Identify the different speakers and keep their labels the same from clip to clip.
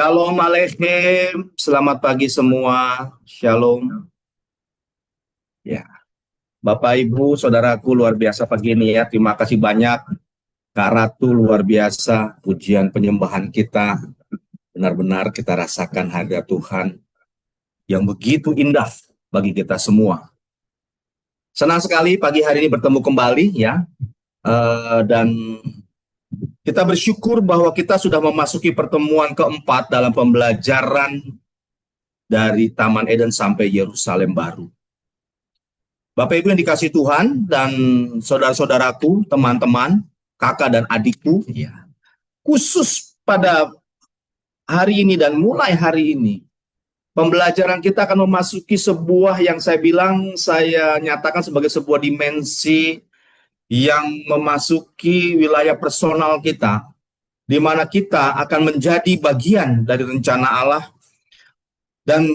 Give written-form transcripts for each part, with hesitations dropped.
Speaker 1: Shalom Aleichem, selamat pagi semua. Shalom. Ya, Bapak Ibu, saudaraku luar biasa pagi ini ya. Terima kasih banyak Kak Ratu, luar biasa pujian penyembahan kita. Benar-benar kita rasakan harga Tuhan yang begitu indah bagi kita semua. Senang sekali pagi hari ini bertemu kembali ya. Dan kita bersyukur bahwa kita sudah memasuki pertemuan keempat dalam pembelajaran dari Taman Eden sampai Yerusalem baru. Bapak Ibu yang dikasih Tuhan dan saudara-saudaraku, teman-teman, kakak dan adikku, ya, khusus pada hari ini dan mulai hari ini, pembelajaran kita akan memasuki sebuah yang saya nyatakan sebagai sebuah dimensi yang memasuki wilayah personal kita, di mana kita akan menjadi bagian dari rencana Allah. Dan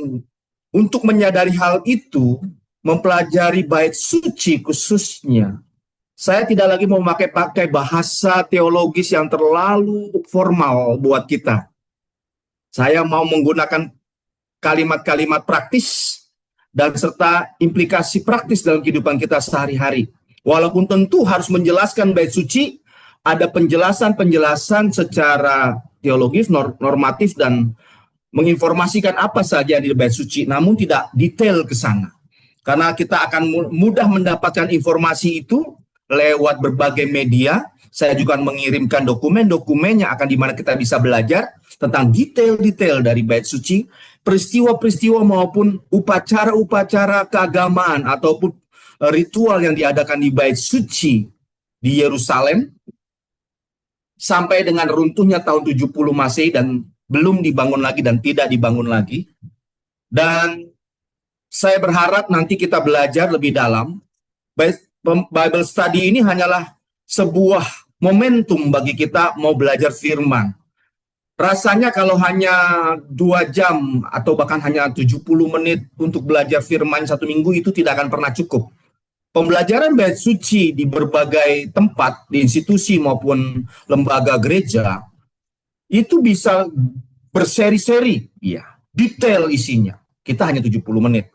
Speaker 1: untuk menyadari hal itu, mempelajari bait suci khususnya, saya tidak lagi mau pakai bahasa teologis yang terlalu formal buat kita. Saya mau menggunakan kalimat-kalimat praktis dan serta implikasi praktis dalam kehidupan kita sehari-hari. Walaupun tentu harus menjelaskan bait suci, ada penjelasan-penjelasan secara teologis, normatif, dan menginformasikan apa saja di bait suci, namun tidak detail ke sana. Karena kita akan mudah mendapatkan informasi itu lewat berbagai media. Saya juga mengirimkan dokumen-dokumen yang akan dimana kita bisa belajar tentang detail-detail dari bait suci, peristiwa-peristiwa maupun upacara-upacara keagamaan ataupun ritual yang diadakan di bait suci di Yerusalem sampai dengan runtuhnya tahun 70 Masehi dan belum dibangun lagi dan tidak dibangun lagi. Dan saya berharap nanti kita belajar lebih dalam. Bible study ini hanyalah sebuah momentum bagi kita mau belajar firman. Rasanya kalau hanya 2 jam atau bahkan hanya 70 menit untuk belajar firman 1 minggu itu tidak akan pernah cukup. Pembelajaran bait suci di berbagai tempat, di institusi maupun lembaga gereja, itu bisa berseri-seri, ya, detail isinya. Kita hanya 70 menit.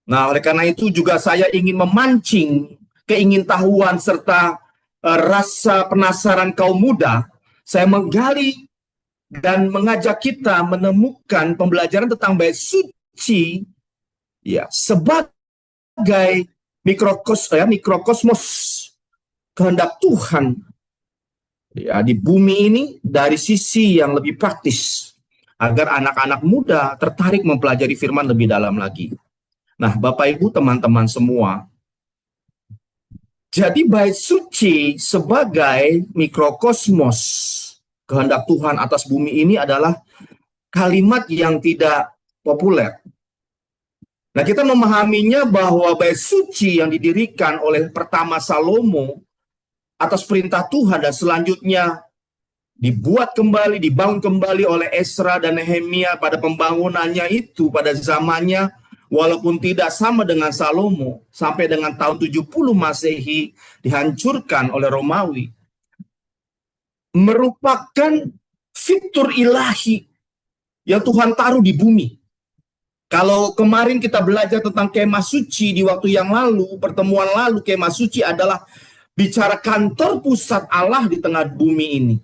Speaker 1: Nah, oleh karena itu juga saya ingin memancing keingintahuan serta rasa penasaran kaum muda. Saya menggali dan mengajak kita menemukan pembelajaran tentang bait suci ya sebagai mikrokosmos kehendak Tuhan ya di bumi ini dari sisi yang lebih praktis agar anak-anak muda tertarik mempelajari firman lebih dalam lagi. Nah, Bapak Ibu, teman-teman semua, jadi bait suci sebagai mikrokosmos kehendak Tuhan atas bumi ini adalah kalimat yang tidak populer. Nah, kita memahaminya bahwa bait suci yang didirikan oleh pertama Salomo atas perintah Tuhan dan selanjutnya dibuat kembali, dibangun kembali oleh Ezra dan Nehemia pada pembangunannya itu pada zamannya, walaupun tidak sama dengan Salomo, sampai dengan tahun 70 Masehi dihancurkan oleh Romawi, merupakan fitur ilahi yang Tuhan taruh di bumi. Kalau kemarin kita belajar tentang kemah suci di waktu yang lalu, pertemuan lalu, kemah suci adalah bicara kantor pusat Allah di tengah bumi ini.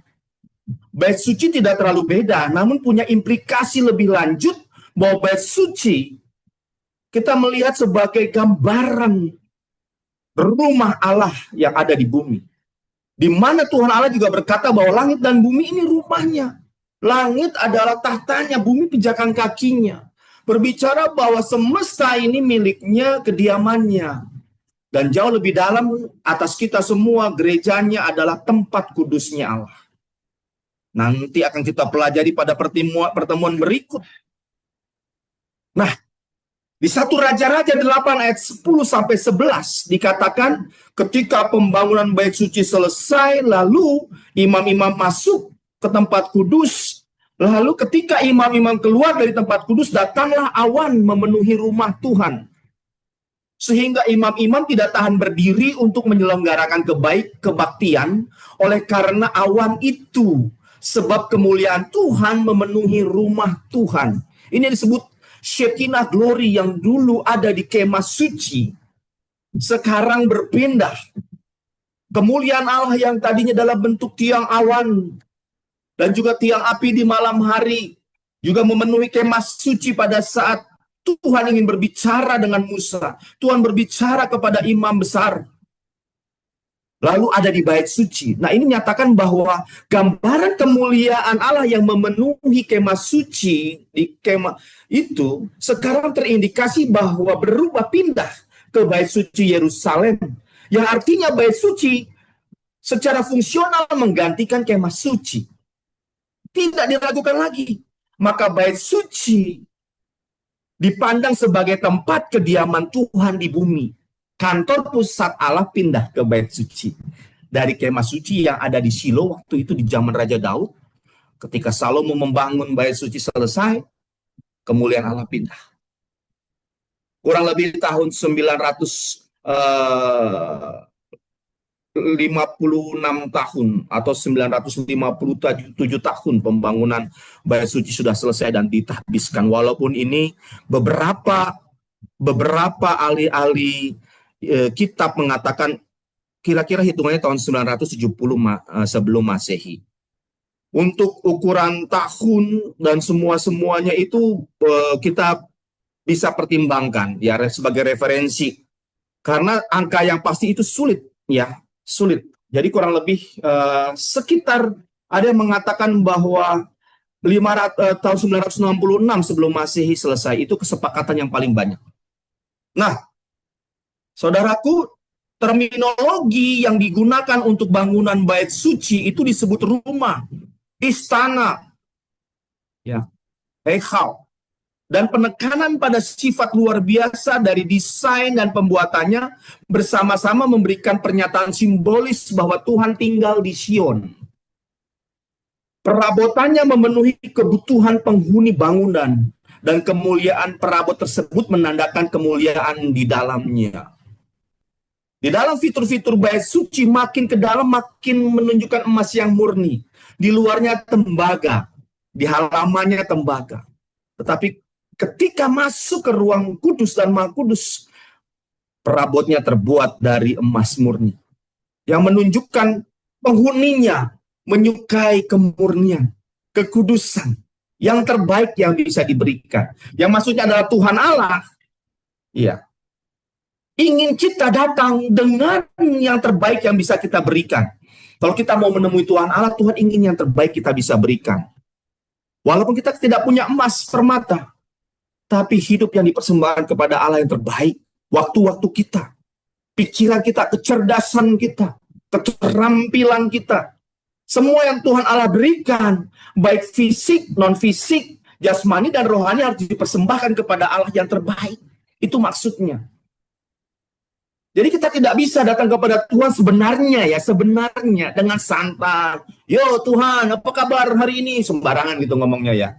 Speaker 1: Bait suci tidak terlalu beda, namun punya implikasi lebih lanjut bahwa bait suci kita melihat sebagai gambaran rumah Allah yang ada di bumi. Di mana Tuhan Allah juga berkata bahwa langit dan bumi ini rumahnya. Langit adalah tahtanya, bumi pijakan kakinya. Berbicara bahwa semesta ini miliknya, kediamannya. Dan jauh lebih dalam atas kita semua, gerejanya adalah tempat kudusnya Allah. Nanti akan kita pelajari pada pertemuan berikut. Nah, di 1 Raja-Raja 8 ayat 10-11 dikatakan ketika pembangunan bait suci selesai, lalu imam-imam masuk ke tempat kudus. Lalu ketika imam-imam keluar dari tempat kudus, datanglah awan memenuhi rumah Tuhan. Sehingga imam-imam tidak tahan berdiri untuk menyelenggarakan kebaktian oleh karena awan itu. Sebab kemuliaan Tuhan memenuhi rumah Tuhan. Ini yang disebut Shekinah glory yang dulu ada di kemah suci. Sekarang berpindah. Kemuliaan Allah yang tadinya dalam bentuk tiang awan dan juga tiang api di malam hari juga memenuhi kemah suci pada saat Tuhan ingin berbicara dengan Musa. Tuhan berbicara kepada imam besar. Lalu ada di bait suci. Nah, ini menyatakan bahwa gambaran kemuliaan Allah yang memenuhi kemah suci di kemah itu sekarang terindikasi bahwa berubah pindah ke bait suci Yerusalem. Yang artinya bait suci secara fungsional menggantikan kemah suci. Tidak diragukan lagi. Maka bait suci dipandang sebagai tempat kediaman Tuhan di bumi. Kantor pusat Allah pindah ke bait suci. Dari kemah suci yang ada di Shilo waktu itu di zaman Raja Daud. Ketika Salomo membangun bait suci selesai, kemuliaan Allah pindah. Kurang lebih tahun 956 tahun atau 957 tahun pembangunan bait suci sudah selesai dan ditahbiskan. Walaupun ini beberapa ahli-ahli kitab mengatakan kira-kira hitungannya tahun 970 sebelum Masehi. Untuk ukuran tahun dan semuanya itu kita bisa pertimbangkan ya sebagai referensi. Karena angka yang pasti itu sulit ya, sulit. Jadi kurang lebih sekitar ada yang mengatakan bahwa tahun 966 sebelum Masehi selesai itu kesepakatan yang paling banyak. Nah, saudaraku, terminologi yang digunakan untuk bangunan bait suci itu disebut rumah, istana, ya, hekal. Dan penekanan pada sifat luar biasa dari desain dan pembuatannya bersama-sama memberikan pernyataan simbolis bahwa Tuhan tinggal di Sion. Perabotannya memenuhi kebutuhan penghuni bangunan dan kemuliaan perabot tersebut menandakan kemuliaan di dalamnya. Di dalam fitur-fitur bait suci makin ke dalam makin menunjukkan emas yang murni. Di luarnya tembaga, di halamannya tembaga. Tetapi ketika masuk ke ruang kudus dan maha kudus, perabotnya terbuat dari emas murni. Yang menunjukkan penghuninya menyukai kemurnian, kekudusan, yang terbaik yang bisa diberikan. Yang maksudnya adalah Tuhan Allah. Iya. Ingin kita datang dengan yang terbaik yang bisa kita berikan. Kalau kita mau menemui Tuhan Allah, Tuhan ingin yang terbaik kita bisa berikan. Walaupun kita tidak punya emas permata, tapi hidup yang dipersembahkan kepada Allah yang terbaik. Waktu-waktu kita, pikiran kita, kecerdasan kita, keterampilan kita. Semua yang Tuhan Allah berikan, baik fisik, non-fisik, jasmani, dan rohani harus dipersembahkan kepada Allah yang terbaik. Itu maksudnya. Jadi kita tidak bisa datang kepada Tuhan sebenarnya dengan santai. Yo Tuhan, apa kabar hari ini? Sembarangan gitu ngomongnya ya.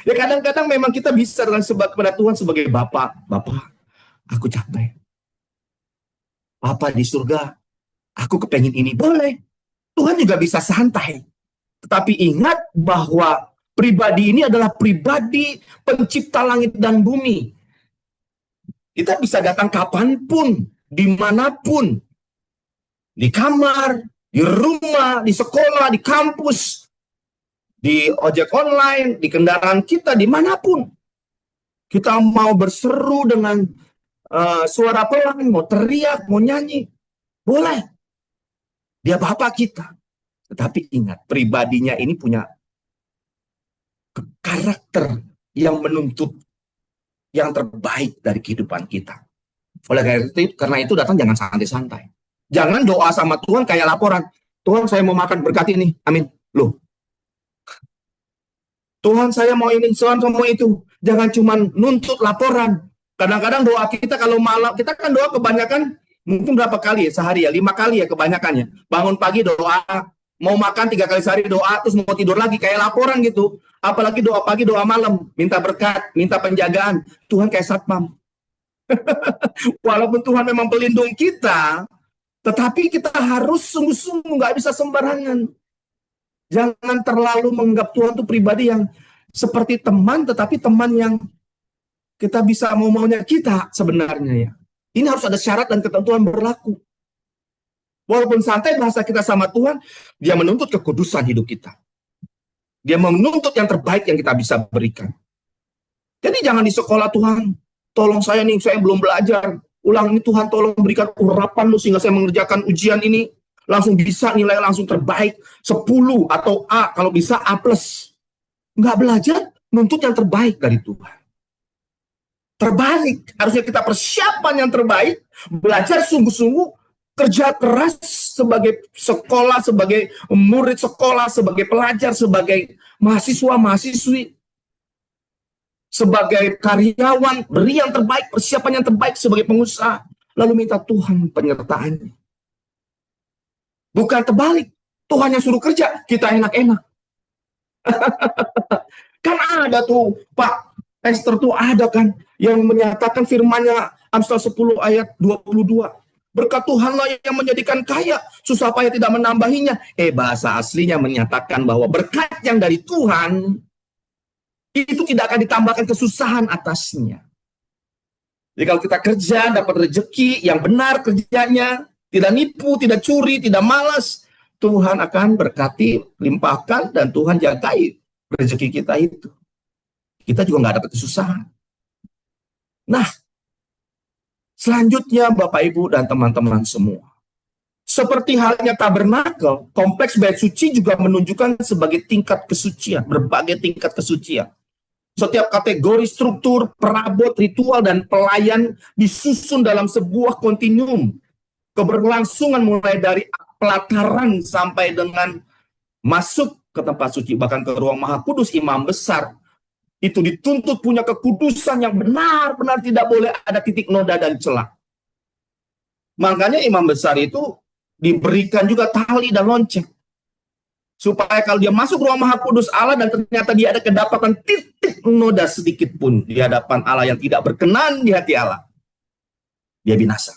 Speaker 1: Ya kadang-kadang memang kita bisa dengan kepada Tuhan sebagai Bapa. Bapa, aku capek. Bapa di surga, aku kepengen ini. Boleh. Tuhan juga bisa santai. Tetapi ingat bahwa pribadi ini adalah pribadi pencipta langit dan bumi. Kita bisa datang kapanpun, dimanapun. Di kamar, di rumah, di sekolah, di kampus, di ojek online, di kendaraan kita, dimanapun. Kita mau berseru dengan suara pelan, mau teriak, mau nyanyi. Boleh. Dia Bapa kita. Tetapi ingat, pribadinya ini punya karakter yang menuntut yang terbaik dari kehidupan kita. Oleh karena itu datang jangan santai-santai. Jangan doa sama Tuhan kayak laporan. Tuhan saya mau makan berkati ini. Amin. Loh. Tuhan saya mau ini, Tuhan saya mau itu. Jangan cuma nuntut laporan. Kadang-kadang doa kita kalau malam, kita kan doa kebanyakan mungkin berapa kali ya sehari ya? 5 kali ya kebanyakannya. Bangun pagi doa, mau makan 3 kali sehari doa, terus mau tidur lagi kayak laporan gitu. Apalagi doa pagi, doa malam, minta berkat, minta penjagaan. Tuhan kayak satpam. Walaupun Tuhan memang pelindung kita, tetapi kita harus sungguh-sungguh, nggak bisa sembarangan. Jangan terlalu menganggap Tuhan itu pribadi yang seperti teman, tetapi teman yang kita bisa mau-maunya kita sebenarnya ya. Ini harus ada syarat dan ketentuan berlaku. Walaupun santai bahasa kita sama Tuhan, dia menuntut kekudusan hidup kita. Dia menuntut yang terbaik yang kita bisa berikan. Jadi jangan di sekolah, Tuhan, tolong saya nih, saya belum belajar. Ulang ini Tuhan, tolong berikan urapan lu sehingga saya mengerjakan ujian ini. Langsung bisa nilai langsung terbaik. 10 atau A, kalau bisa A+. Nggak belajar, nuntut yang terbaik dari Tuhan. Terbaik, harusnya kita persiapan yang terbaik, belajar sungguh-sungguh, kerja keras sebagai sekolah, sebagai murid sekolah, sebagai pelajar, sebagai mahasiswa-mahasiswi, sebagai karyawan, beri yang terbaik, persiapan yang terbaik sebagai pengusaha, lalu minta Tuhan penyertaannya. Bukan terbalik, Tuhan yang suruh kerja, kita enak-enak. Kan ada tuh, Pak Esther tuh ada kan, yang menyatakan firman-Nya Amsal 10 ayat 22. Berkat Tuhanlah yang menjadikan kaya, susah payah tidak menambahinya. Bahasa aslinya menyatakan bahwa berkat yang dari Tuhan, itu tidak akan ditambahkan kesusahan atasnya. Jadi kalau kita kerja, dapat rezeki yang benar kerjanya, tidak nipu, tidak curi, tidak malas, Tuhan akan berkati, limpahkan, dan Tuhan jagai rezeki kita itu. Kita juga nggak dapat kesusahan. Nah, selanjutnya Bapak Ibu dan teman-teman semua, seperti halnya tabernakel, kompleks bait suci juga menunjukkan sebagai tingkat kesucian, berbagai tingkat kesucian. Setiap kategori struktur, perabot, ritual, dan pelayan disusun dalam sebuah kontinuum keberlangsungan mulai dari pelataran sampai dengan masuk ke tempat suci, bahkan ke ruang maha kudus. Imam besar itu dituntut punya kekudusan yang benar-benar tidak boleh ada titik noda dan celah. Makanya imam besar itu diberikan juga tali dan lonceng, supaya kalau dia masuk ruang maha kudus Allah dan ternyata dia ada kedapatan titik noda sedikit pun di hadapan Allah yang tidak berkenan di hati Allah, dia binasa.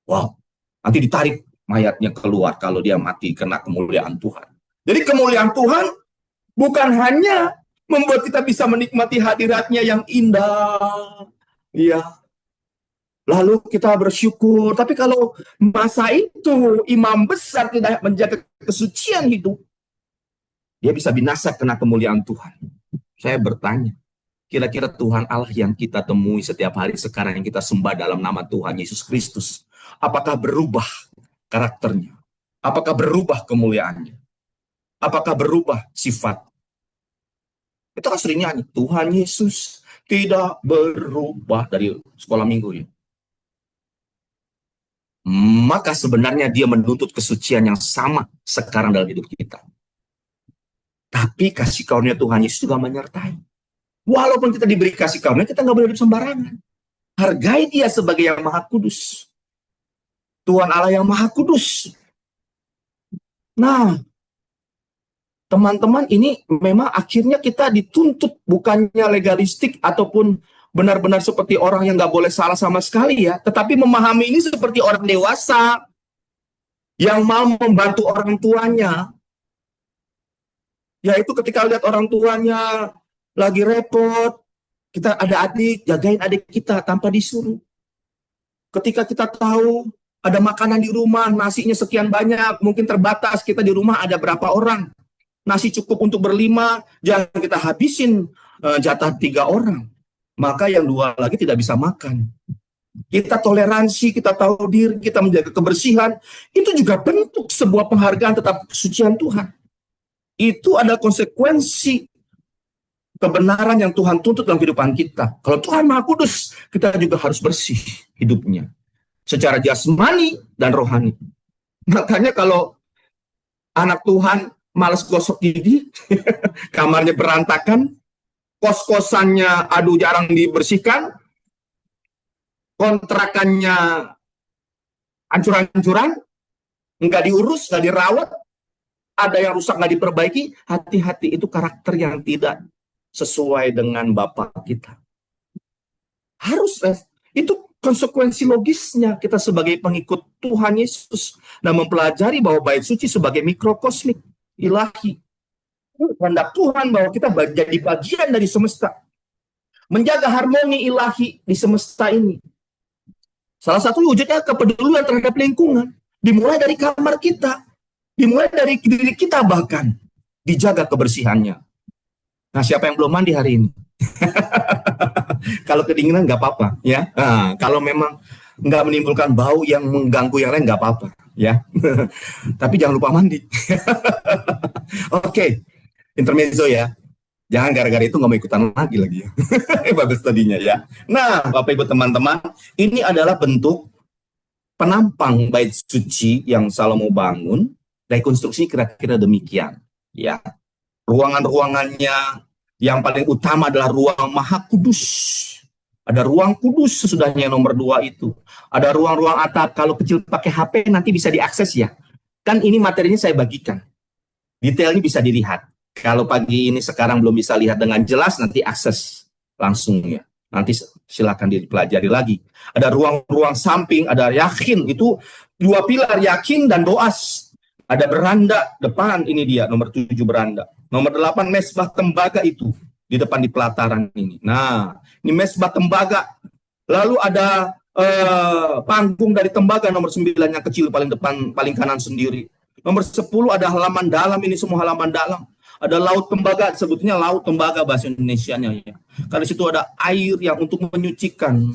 Speaker 1: Wow, nanti ditarik mayatnya keluar kalau dia mati kena kemuliaan Tuhan. Jadi kemuliaan Tuhan bukan hanya membuat kita bisa menikmati hadiratnya yang indah, ya, lalu kita bersyukur. Tapi kalau masa itu imam besar tidak menjaga kesucian hidup, dia bisa binasa kena kemuliaan Tuhan. Saya bertanya, kira-kira Tuhan Allah yang kita temui setiap hari sekarang, yang kita sembah dalam nama Tuhan Yesus Kristus, apakah berubah karakternya? Apakah berubah kemuliaannya? Apakah berubah sifat? Kita kan sering nyanyi, Tuhan Yesus tidak berubah, dari sekolah minggu ya. Maka sebenarnya dia menuntut kesucian yang sama sekarang dalam hidup kita. Tapi kasih karunia Tuhan Yesus juga menyertai. Walaupun kita diberi kasih karunia, kita nggak boleh hidup sembarangan. Hargai dia sebagai yang maha kudus. Tuhan Allah yang maha kudus. Nah, teman-teman, ini memang akhirnya kita dituntut, bukannya legalistik ataupun benar-benar seperti orang yang nggak boleh salah sama sekali ya, tetapi memahami ini seperti orang dewasa yang mau membantu orang tuanya. Yaitu ketika lihat orang tuanya lagi repot, kita ada adik, jagain adik kita tanpa disuruh. Ketika kita tahu ada makanan di rumah, nasinya sekian banyak, mungkin terbatas, kita di rumah ada berapa orang, nasi cukup untuk berlima, jangan kita habisin jatah 3 orang. Maka yang 2 lagi tidak bisa makan. Kita toleransi, kita tahu diri, kita menjaga kebersihan. Itu juga bentuk sebuah penghargaan tetap kesucian Tuhan. Itu ada konsekuensi kebenaran yang Tuhan tuntut dalam kehidupan kita. Kalau Tuhan Maha Kudus, kita juga harus bersih hidupnya, secara jasmani dan rohani. Makanya kalau anak Tuhan malas gosok gigi, kamarnya berantakan, kos-kosannya aduh jarang dibersihkan, kontrakannya hancur-hancuran, nggak diurus, nggak dirawat, ada yang rusak nggak diperbaiki, hati-hati, itu karakter yang tidak sesuai dengan Bapak kita. Harus, itu konsekuensi logisnya kita sebagai pengikut Tuhan Yesus dan mempelajari bahwa bait suci sebagai mikrokosmik. ilahi. Kehendak Tuhan bahwa kita jadi bagian dari semesta. Menjaga harmoni ilahi di semesta ini. Salah satu wujudnya kepedulian terhadap lingkungan. Dimulai dari kamar kita. Dimulai dari diri kita bahkan. Dijaga kebersihannya. Nah, siapa yang belum mandi hari ini? Kalau kedinginan nggak apa-apa, ya. Nah, kalau memang nggak menimbulkan bau yang mengganggu yang lain nggak apa-apa, ya. Tapi jangan lupa mandi. Oke, intermezzo ya. Jangan gara-gara itu nggak mau ikutan lagi ya. Bagus tadinya ya. Nah, Bapak Ibu teman-teman, ini adalah bentuk penampang bait suci yang Salomo bangun. Rekonstruksi kira-kira demikian, ya. Ruangan-ruangannya yang paling utama adalah ruang Maha Kudus. Ada ruang kudus sesudahnya nomor 2 itu. Ada ruang-ruang atap. Kalau kecil pakai HP nanti bisa diakses ya. Kan ini materinya saya bagikan. Detailnya bisa dilihat. Kalau pagi ini sekarang belum bisa lihat dengan jelas, nanti akses langsung ya. Nanti silakan dipelajari lagi. Ada ruang-ruang samping, ada yakin. Itu 2 pilar, yakin dan doas. Ada beranda depan, ini dia nomor 7 beranda. Nomor 8 mesbah tembaga itu di depan di pelataran ini. Nah, ini mesbah tembaga. Lalu ada panggung dari tembaga nomor 9 yang kecil paling depan, paling kanan sendiri. Nomor 10 ada halaman dalam, ini semua halaman dalam. Ada laut tembaga, sebetulnya laut tembaga bahasa Indonesianya ya. Karena situ ada air yang untuk menyucikan.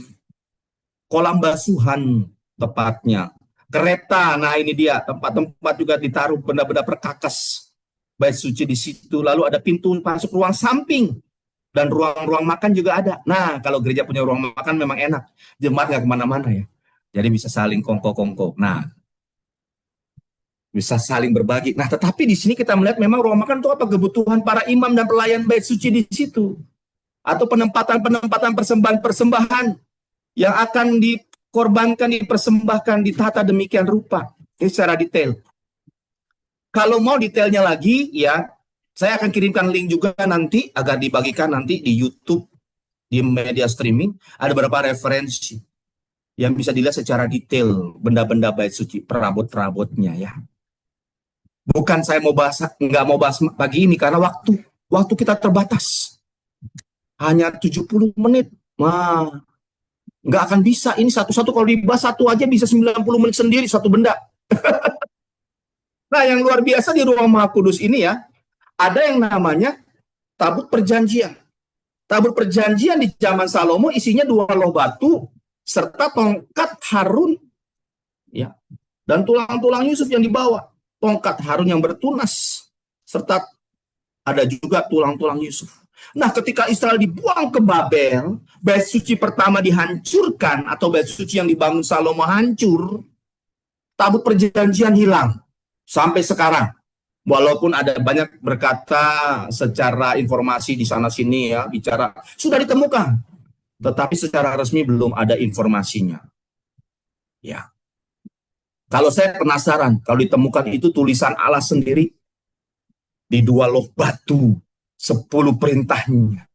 Speaker 1: Kolam basuhan tepatnya. Kereta, nah ini dia tempat-tempat juga ditaruh benda-benda perkakas. Bait suci di situ, lalu ada pintu masuk ruang samping dan ruang-ruang makan juga ada. Nah, kalau gereja punya ruang makan memang enak, jemaat nggak kemana-mana ya, jadi bisa saling kongko-kongko. Nah, bisa saling berbagi. Nah, tetapi di sini kita melihat memang ruang makan itu apa kebutuhan para imam dan pelayan bait suci di situ, atau penempatan persembahan-persembahan yang akan dikorbankan, dipersembahkan, ditata demikian rupa. Ini secara detail. Kalau mau detailnya lagi, ya, saya akan kirimkan link juga nanti agar dibagikan nanti di YouTube, di media streaming. Ada beberapa referensi yang bisa dilihat secara detail benda-benda bait suci, perabot-perabotnya ya. Bukan saya nggak mau bahas pagi ini karena waktu kita terbatas. Hanya 70 menit. Nah, nggak akan bisa. Ini satu-satu kalau dibahas satu aja bisa 90 menit sendiri satu benda. Nah, yang luar biasa di ruang Maha Kudus ini ya, ada yang namanya tabut perjanjian. Tabut perjanjian di zaman Salomo isinya 2 loh batu serta tongkat Harun ya, dan tulang-tulang Yusuf yang dibawa. Tongkat Harun yang bertunas serta ada juga tulang-tulang Yusuf. Nah, ketika Israel dibuang ke Babel, bait suci pertama dihancurkan atau bait suci yang dibangun Salomo hancur, tabut perjanjian hilang. Sampai sekarang, walaupun ada banyak berkata secara informasi di sana-sini ya, bicara sudah ditemukan, tetapi secara resmi belum ada informasinya. Ya, kalau saya penasaran, kalau ditemukan itu tulisan Allah sendiri di 2 loh batu, 10 perintahnya,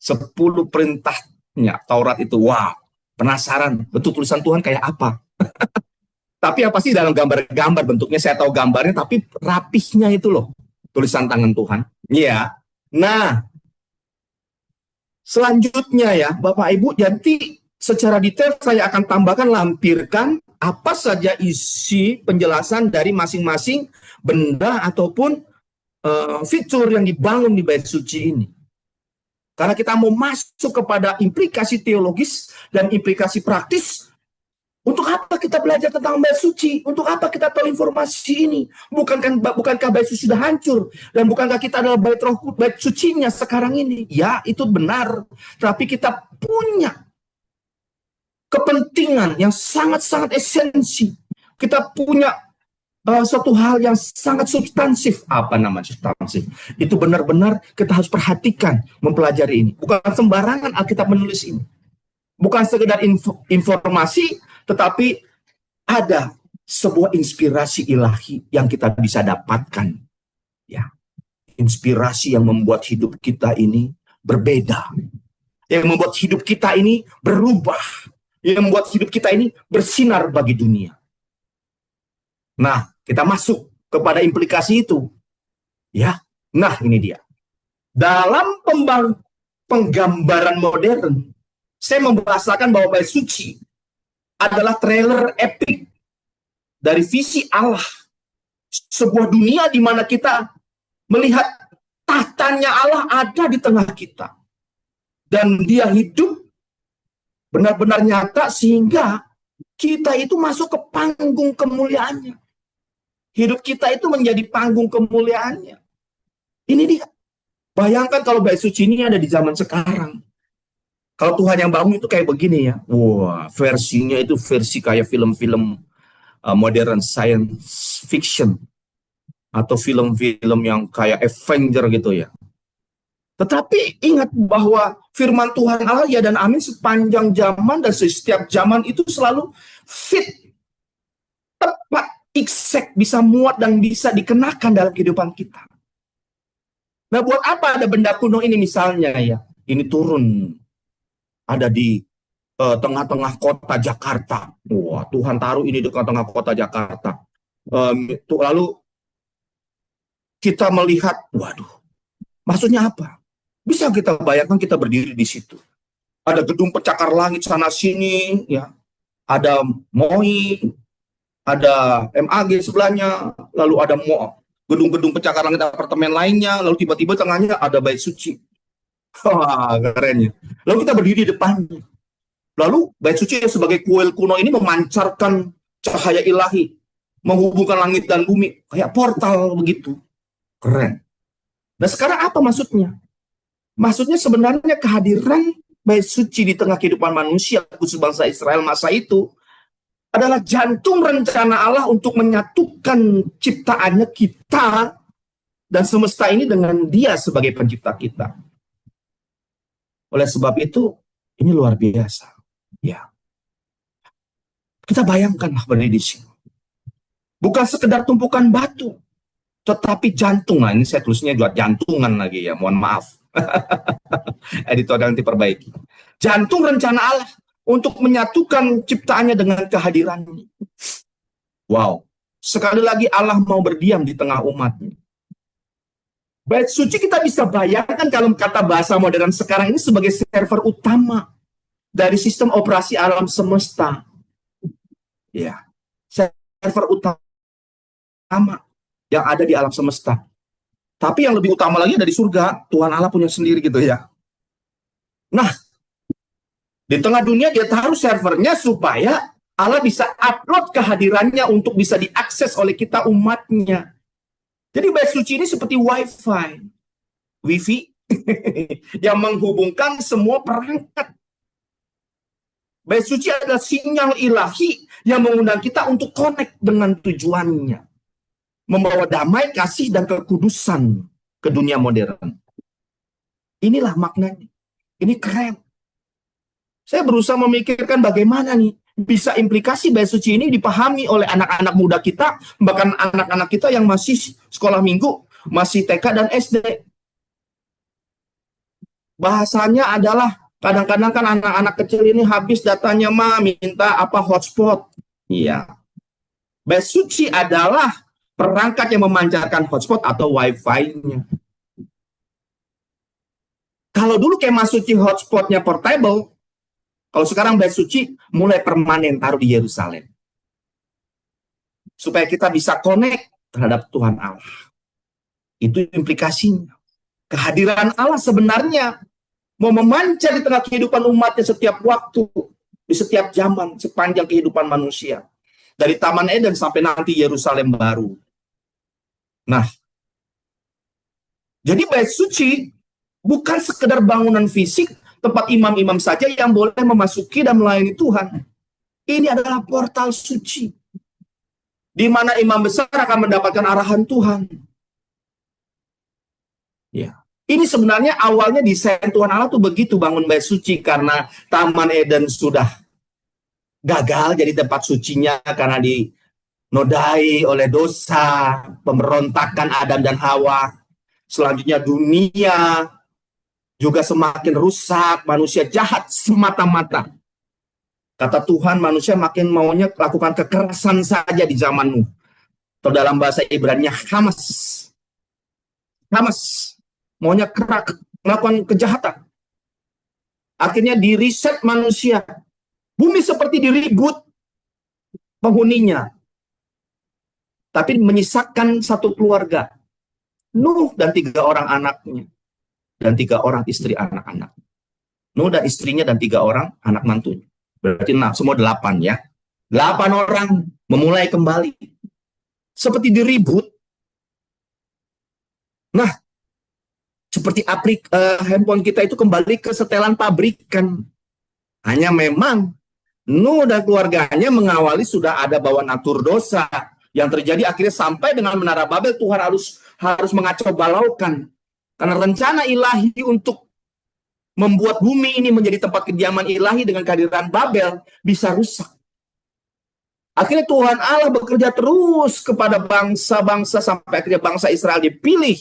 Speaker 1: 10 perintahnya Taurat itu, wow, penasaran, betul tulisan Tuhan kayak apa? Tapi apa sih dalam gambar-gambar bentuknya saya tahu gambarnya, tapi rapihnya itu loh tulisan tangan Tuhan. Iya. Nah, selanjutnya ya Bapak Ibu, jadi secara detail saya akan tambahkan lampirkan apa saja isi penjelasan dari masing-masing benda ataupun fitur yang dibangun di bait suci ini. Karena kita mau masuk kepada implikasi teologis dan implikasi praktis. Untuk apa kita belajar tentang bait suci? Untuk apa kita tahu informasi ini? Bukankah bait suci sudah hancur? Dan bukankah kita adalah bait sucinya sekarang ini? Ya, itu benar. Tapi kita punya kepentingan yang sangat-sangat esensi. Kita punya suatu hal yang sangat substansif. Apa namanya substansif? Itu benar-benar kita harus perhatikan mempelajari ini. Bukan sembarangan Alkitab menulis ini. Bukan sekedar informasi, tetapi ada sebuah inspirasi ilahi yang kita bisa dapatkan. Ya, inspirasi yang membuat hidup kita ini berbeda. Yang membuat hidup kita ini berubah. Yang membuat hidup kita ini bersinar bagi dunia. Nah, kita masuk kepada implikasi itu. Ya, nah ini dia. Dalam penggambaran modern, saya membahasakan bahwa bait suci adalah trailer epik dari visi Allah. Sebuah dunia di mana kita melihat tahtanya Allah ada di tengah kita. Dan dia hidup benar-benar nyata sehingga kita itu masuk ke panggung kemuliaannya. Hidup kita itu menjadi panggung kemuliaannya. Ini dia. Bayangkan kalau bait suci ini ada di zaman sekarang. Kalau Tuhan yang bangun itu kayak begini ya. Wah, versinya itu versi kayak film-film modern science fiction. Atau film-film yang kayak Avenger gitu ya. Tetapi ingat bahwa firman Tuhan Allah ya dan amin sepanjang zaman dan setiap zaman itu selalu fit, tepat, exact, bisa muat dan bisa dikenakan dalam kehidupan kita. Nah, buat apa ada benda kuno ini misalnya ya? Ini turun, ada di tengah-tengah kota Jakarta. Wah, Tuhan taruh ini di tengah-tengah kota Jakarta. Lalu kita melihat, waduh, maksudnya apa? Bisa kita bayangkan kita berdiri di situ. Ada gedung pencakar langit sana sini, ya. Ada MOI, ada MAG sebelahnya, lalu ada gedung-gedung pencakar langit apartemen lainnya, lalu tiba-tiba tengahnya ada bait suci. Wah, keren ya. Lalu kita berdiri di depannya. Lalu bait suci sebagai kuil kuno ini memancarkan cahaya ilahi, menghubungkan langit dan bumi, kayak portal begitu. Keren. Nah sekarang apa maksudnya? Maksudnya sebenarnya kehadiran bait suci di tengah kehidupan manusia, khusus bangsa Israel masa itu, adalah jantung rencana Allah untuk menyatukan ciptaannya kita dan semesta ini dengan Dia sebagai pencipta kita. Oleh sebab itu, ini luar biasa. Ya, kita bayangkanlah berdiri di sini. Bukan sekedar tumpukan batu, tetapi jantung. Nah, ini saya tulisnya juga jantungan lagi ya, mohon maaf. Editor nanti perbaiki. Jantung rencana Allah untuk menyatukan ciptaannya dengan kehadirannya. Wow. Sekali lagi Allah mau berdiam di tengah umatnya. Bait suci kita bisa bayangkan kalau kata bahasa modern sekarang ini sebagai server utama dari sistem operasi alam semesta. Ya. Server utama yang ada di alam semesta. Tapi yang lebih utama lagi dari surga, Tuhan Allah punya sendiri gitu ya. Nah, di tengah dunia dia taruh servernya supaya Allah bisa upload kehadirannya untuk bisa diakses oleh kita umatnya. Jadi bait suci ini seperti wifi yang menghubungkan semua perangkat. Bait suci adalah sinyal ilahi yang mengundang kita untuk connect dengan tujuannya. Membawa damai, kasih, dan kekudusan ke dunia modern. Inilah maknanya. Ini keren. Saya berusaha memikirkan bagaimana nih bisa implikasi bait suci ini dipahami oleh anak-anak muda kita, bahkan anak-anak kita yang masih sekolah minggu, masih TK dan SD. Bahasanya adalah kadang-kadang kan anak-anak kecil ini habis datanya minta apa hotspot. Iya. Bait suci adalah perangkat yang memancarkan hotspot atau wifi-nya. Kalau dulu kemah suci hotspotnya portable, kalau sekarang bait suci mulai permanen taruh di Yerusalem. Supaya kita bisa connect terhadap Tuhan Allah. Itu implikasinya. Kehadiran Allah sebenarnya mau memancar di tengah kehidupan umatnya setiap waktu, di setiap zaman, sepanjang kehidupan manusia. Dari Taman Eden sampai nanti Yerusalem baru. Nah, jadi bait suci bukan sekedar bangunan fisik, tempat imam-imam saja yang boleh memasuki dan melayani Tuhan. Ini adalah portal suci, di mana imam besar akan mendapatkan arahan Tuhan. Ya. Ini sebenarnya awalnya desain Tuhan Allah tuh begitu bangun bait suci karena Taman Eden sudah gagal jadi tempat sucinya karena dinodai oleh dosa, pemberontakan Adam dan Hawa. Selanjutnya dunia juga semakin rusak, manusia jahat semata-mata. Kata Tuhan, manusia makin maunya lakukan kekerasan saja di zaman Nuh. Atau dalam bahasa Ibrani Hamas. Hamas, maunya kerak, melakukan kejahatan. Akhirnya di riset manusia. Bumi seperti diribut penghuninya. Tapi menyisakan satu keluarga. Nuh dan 3 orang anaknya. Dan 3 orang istri anak-anak. Nuh dan istrinya dan 3 orang anak mantunya. Berarti semua 8 ya. 8 orang memulai kembali. Seperti diribut. Nah, seperti handphone kita itu kembali ke setelan pabrikan. Hanya memang Nuh dan keluarganya mengawali sudah ada bawaan atur dosa yang terjadi akhirnya sampai dengan menara Babel. Tuhan harus mengacau balaukan karena rencana ilahi untuk membuat bumi ini menjadi tempat kediaman ilahi dengan kehadiran Babel bisa rusak. Akhirnya Tuhan Allah bekerja terus kepada bangsa-bangsa sampai akhirnya bangsa Israel dipilih.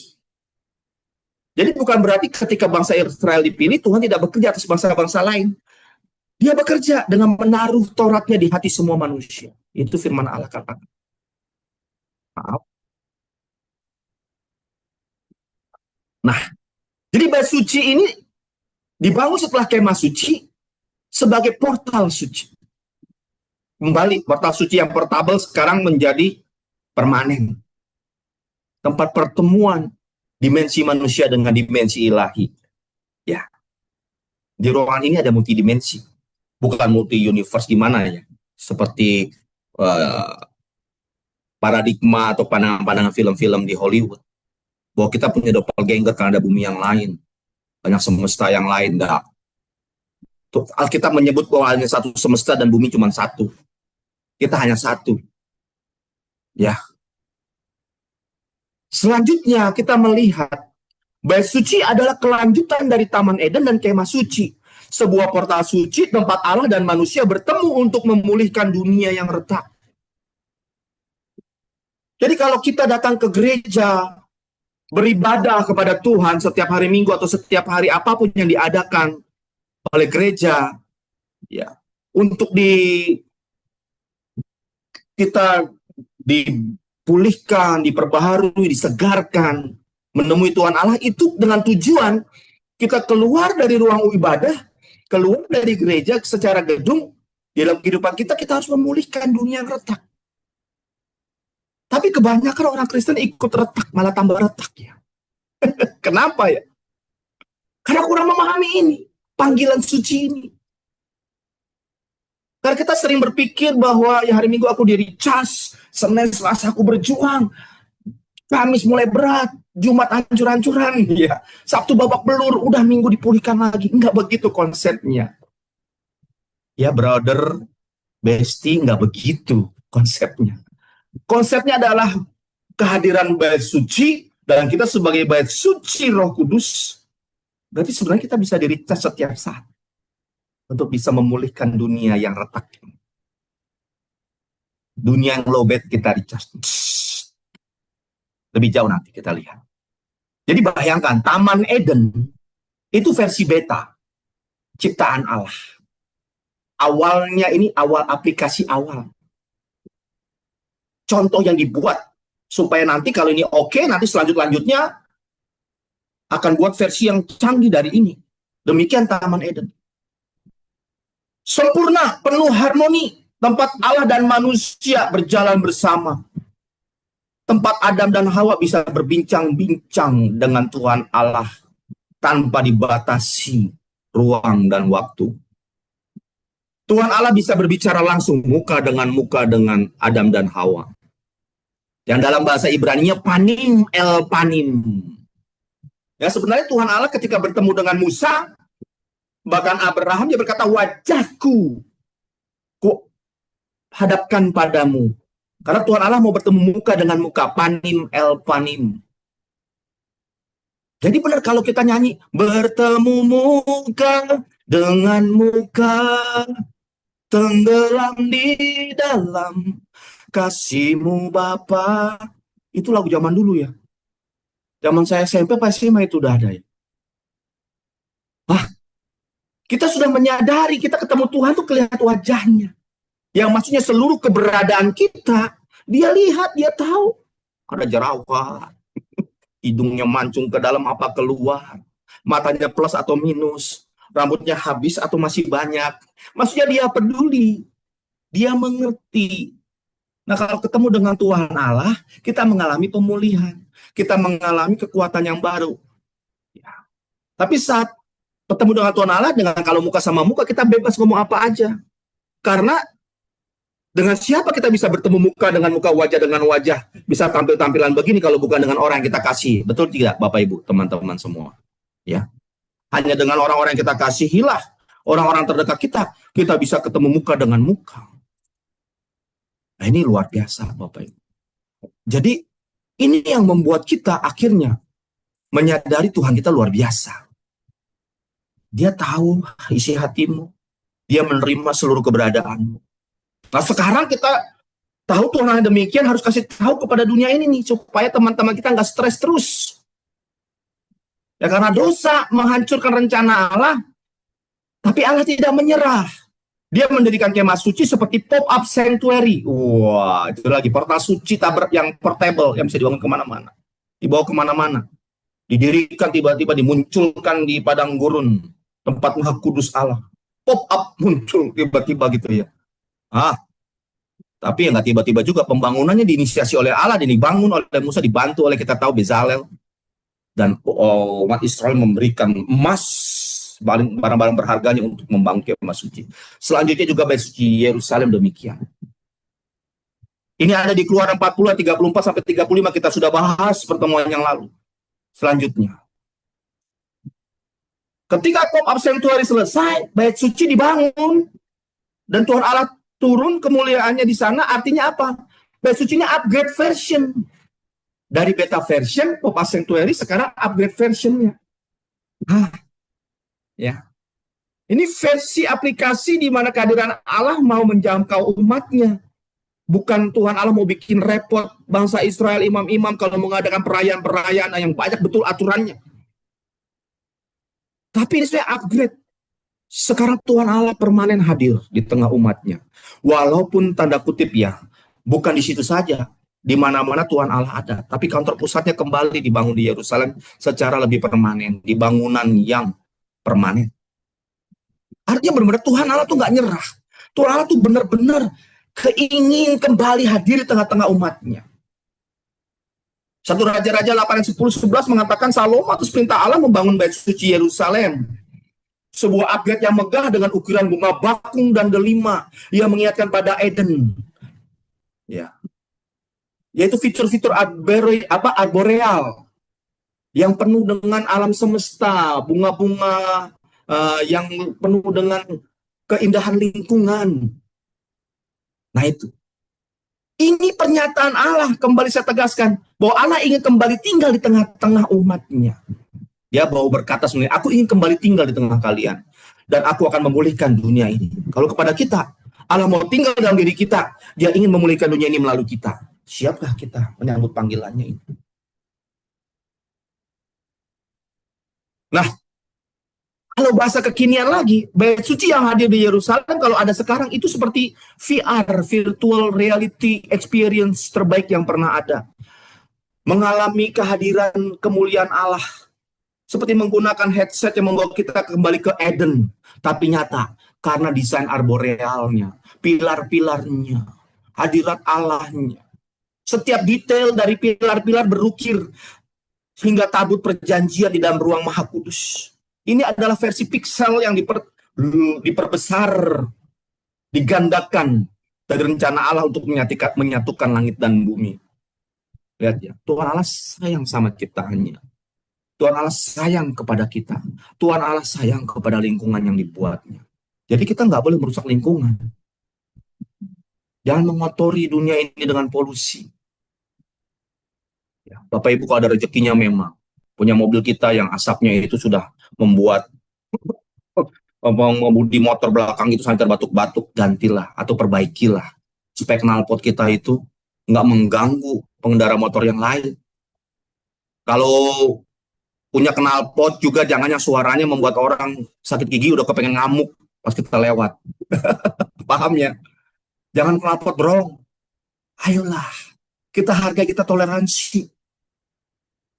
Speaker 1: Jadi bukan berarti ketika bangsa Israel dipilih Tuhan tidak bekerja atas bangsa-bangsa lain. Dia bekerja dengan menaruh Tauratnya di hati semua manusia. Itu firman Allah katakan. Maaf. Nah, jadi bait suci ini dibangun setelah kemah suci sebagai portal suci. Kembali, portal suci yang portable sekarang menjadi permanen. Tempat pertemuan dimensi manusia dengan dimensi ilahi. Ya. Di ruangan ini ada multidimensi. Bukan multi-universe gimana ya. Seperti paradigma atau pandangan-pandangan film-film di Hollywood. Bahwa kita punya doppelganger karena ada bumi yang lain. Banyak semesta yang lain. Enggak. Alkitab menyebut bahwa hanya satu semesta dan bumi cuma satu. Kita hanya satu. Ya. Selanjutnya kita melihat bait suci adalah kelanjutan dari Taman Eden dan kemah suci. Sebuah portal suci tempat Allah dan manusia bertemu untuk memulihkan dunia yang retak. Jadi kalau kita datang ke gereja, beribadah kepada Tuhan setiap hari Minggu atau setiap hari apapun yang diadakan oleh gereja, ya, untuk kita dipulihkan, diperbaharui, disegarkan, menemui Tuhan Allah itu dengan tujuan kita keluar dari ruang ibadah, keluar dari gereja secara gedung, di dalam kehidupan kita harus memulihkan dunia yang retak. Tapi kebanyakan orang Kristen ikut retak, malah tambah retak ya. Kenapa ya? Karena kurang memahami ini, panggilan suci ini. Karena kita sering berpikir bahwa ya hari Minggu aku di-recharge, Senin, Selasa aku berjuang, Kamis mulai berat, Jumat hancur-hancuran, ya. Sabtu babak belur, udah Minggu dipulihkan lagi. Enggak begitu konsepnya. Ya brother, bestie, enggak begitu konsepnya. Konsepnya adalah kehadiran bait suci, dan kita sebagai bait suci Roh Kudus, berarti sebenarnya kita bisa di-recharge setiap saat untuk bisa memulihkan dunia yang retak. Dunia yang lowbat kita recharge. Lebih jauh nanti kita lihat. Jadi bayangkan, Taman Eden itu versi beta, ciptaan Allah. Awalnya ini awal aplikasi awal. Contoh yang dibuat, supaya nanti kalau ini oke, nanti selanjutnya akan buat versi yang canggih dari ini. Demikian Taman Eden. Sempurna, penuh harmoni, tempat Allah dan manusia berjalan bersama. Tempat Adam dan Hawa bisa berbincang-bincang dengan Tuhan Allah tanpa dibatasi ruang dan waktu. Tuhan Allah bisa berbicara langsung muka dengan Adam dan Hawa. Yang dalam bahasa Ibrani-nya panim el panim. Ya sebenarnya Tuhan Allah ketika bertemu dengan Musa, bahkan Abraham, dia berkata, wajahku ku hadapkan padamu. Karena Tuhan Allah mau bertemu muka dengan muka, panim el panim. Jadi benar kalau kita nyanyi, bertemu muka dengan muka, tenggelam di dalam kasih-Mu Bapa. Itu lagu zaman dulu ya. Zaman saya SMP pasti SMA itu udah ada ya. Kita sudah menyadari, kita ketemu Tuhan tuh kelihatan wajahnya. Yang maksudnya seluruh keberadaan kita, dia lihat, dia tahu. Ada jerawat, hidungnya mancung ke dalam apa keluar, matanya plus atau minus, rambutnya habis atau masih banyak. Maksudnya dia peduli, dia mengerti. Nah, kalau ketemu dengan Tuhan Allah, kita mengalami pemulihan, kita mengalami kekuatan yang baru. Ya. Tapi saat ketemu dengan Tuhan Allah, dengan kalau muka sama muka, kita bebas ngomong apa aja. Karena dengan siapa kita bisa bertemu muka dengan muka, wajah dengan wajah, bisa tampil tampilan begini kalau bukan dengan orang yang kita kasih. Betul tidak, Bapak Ibu, teman-teman semua? Ya, hanya dengan orang-orang yang kita kasihilah, orang-orang terdekat kita bisa ketemu muka dengan muka. Nah, ini luar biasa, Bapak Ibu. Jadi ini yang membuat kita akhirnya menyadari Tuhan kita luar biasa. Dia tahu isi hatimu, dia menerima seluruh keberadaanmu. Nah, sekarang kita tahu Tuhan yang demikian, harus kasih tahu kepada dunia ini nih, supaya teman-teman kita nggak stres terus. Ya, karena dosa menghancurkan rencana Allah, tapi Allah tidak menyerah. Dia mendirikan kemah suci seperti pop-up sanctuary. Wah, itu lagi portal suci yang portable, yang bisa dibangun kemana-mana, dibawa kemana-mana. Didirikan tiba-tiba dimunculkan di padang gurun, tempat maha kudus Allah. Pop-up muncul tiba-tiba gitu ya. Tapi nggak tiba-tiba juga, pembangunannya diinisiasi oleh Allah, dibangun oleh Musa, dibantu oleh kita tahu Bezalel. Dan umat Israel memberikan emas, barang-barang berharganya untuk membangun kemah suci. Selanjutnya juga bait suci Yerusalem demikian. Ini ada di Keluaran 40, 34 sampai 35, kita sudah bahas pertemuan yang lalu. Selanjutnya, ketika pop-up sanctuary selesai, bait suci dibangun, dan Tuhan Allah turun kemuliaannya di sana. Artinya apa? Bait sucinya upgrade version. Dari beta version, pop-up sanctuary, sekarang upgrade versionnya. Ya. Ini versi aplikasi di mana kehadiran Allah mau menjangkau umatnya. Bukan Tuhan Allah mau bikin repot bangsa Israel, imam-imam kalau mengadakan perayaan-perayaan yang banyak betul aturannya. Tapi ini saya upgrade. Sekarang Tuhan Allah permanen hadir di tengah umatnya. Walaupun tanda kutip ya, bukan di situ saja. Di mana-mana Tuhan Allah ada. Tapi kantor pusatnya kembali dibangun di Yerusalem secara lebih permanen. Di bangunan yang permanen. Artinya benar-benar Tuhan Allah tuh nggak nyerah. Tuhan Allah tuh benar-benar keingin kembali hadir di tengah-tengah umatnya. 1 Raja-Raja 8, 10, 11 mengatakan Salomo atas perintah Allah membangun bait suci Yerusalem. Sebuah upgrade yang megah dengan ukiran bunga bakung dan delima yang mengingatkan pada Eden. Ya. Yaitu fitur-fitur arboreal yang penuh dengan alam semesta, bunga-bunga yang penuh dengan keindahan lingkungan. Nah itu. Ini pernyataan Allah, kembali saya tegaskan, bahwa Allah ingin kembali tinggal di tengah-tengah umatnya. Dia mau berkata sebenarnya, aku ingin kembali tinggal di tengah kalian. Dan aku akan memulihkan dunia ini. Kalau kepada kita, Allah mau tinggal dalam diri kita, dia ingin memulihkan dunia ini melalui kita. Siapkah kita menyambut panggilannya itu? Nah, kalau bahasa kekinian lagi, bait suci yang hadir di Yerusalem kalau ada sekarang itu seperti VR, virtual reality experience terbaik yang pernah ada. Mengalami kehadiran kemuliaan Allah. Seperti menggunakan headset yang membawa kita kembali ke Eden. Tapi nyata, karena desain arborealnya, pilar-pilarnya, hadirat Allahnya. Setiap detail dari pilar-pilar berukir hingga tabut perjanjian di dalam ruang maha kudus. Ini adalah versi pixel yang diperbesar, digandakan dari rencana Allah untuk menyatukan langit dan bumi. Lihat ya, Tuhan Allah sayang sama ciptaannya. Tuhan Allah sayang kepada kita. Tuhan Allah sayang kepada lingkungan yang dibuatnya. Jadi kita nggak boleh merusak lingkungan. Jangan mengotori dunia ini dengan polusi. Ya, Bapak Ibu kalau ada rezekinya memang punya mobil kita yang asapnya itu sudah membuat di motor belakang itu sampai terbatuk-batuk, gantilah atau perbaikilah. Spek knalpot kita itu nggak mengganggu pengendara motor yang lain. Kalau punya knalpot juga jangan yang suaranya membuat orang sakit gigi udah kepengen ngamuk pas kita lewat. Paham ya? Jangan knalpot bro. Ayolah, kita hargai, kita toleransi.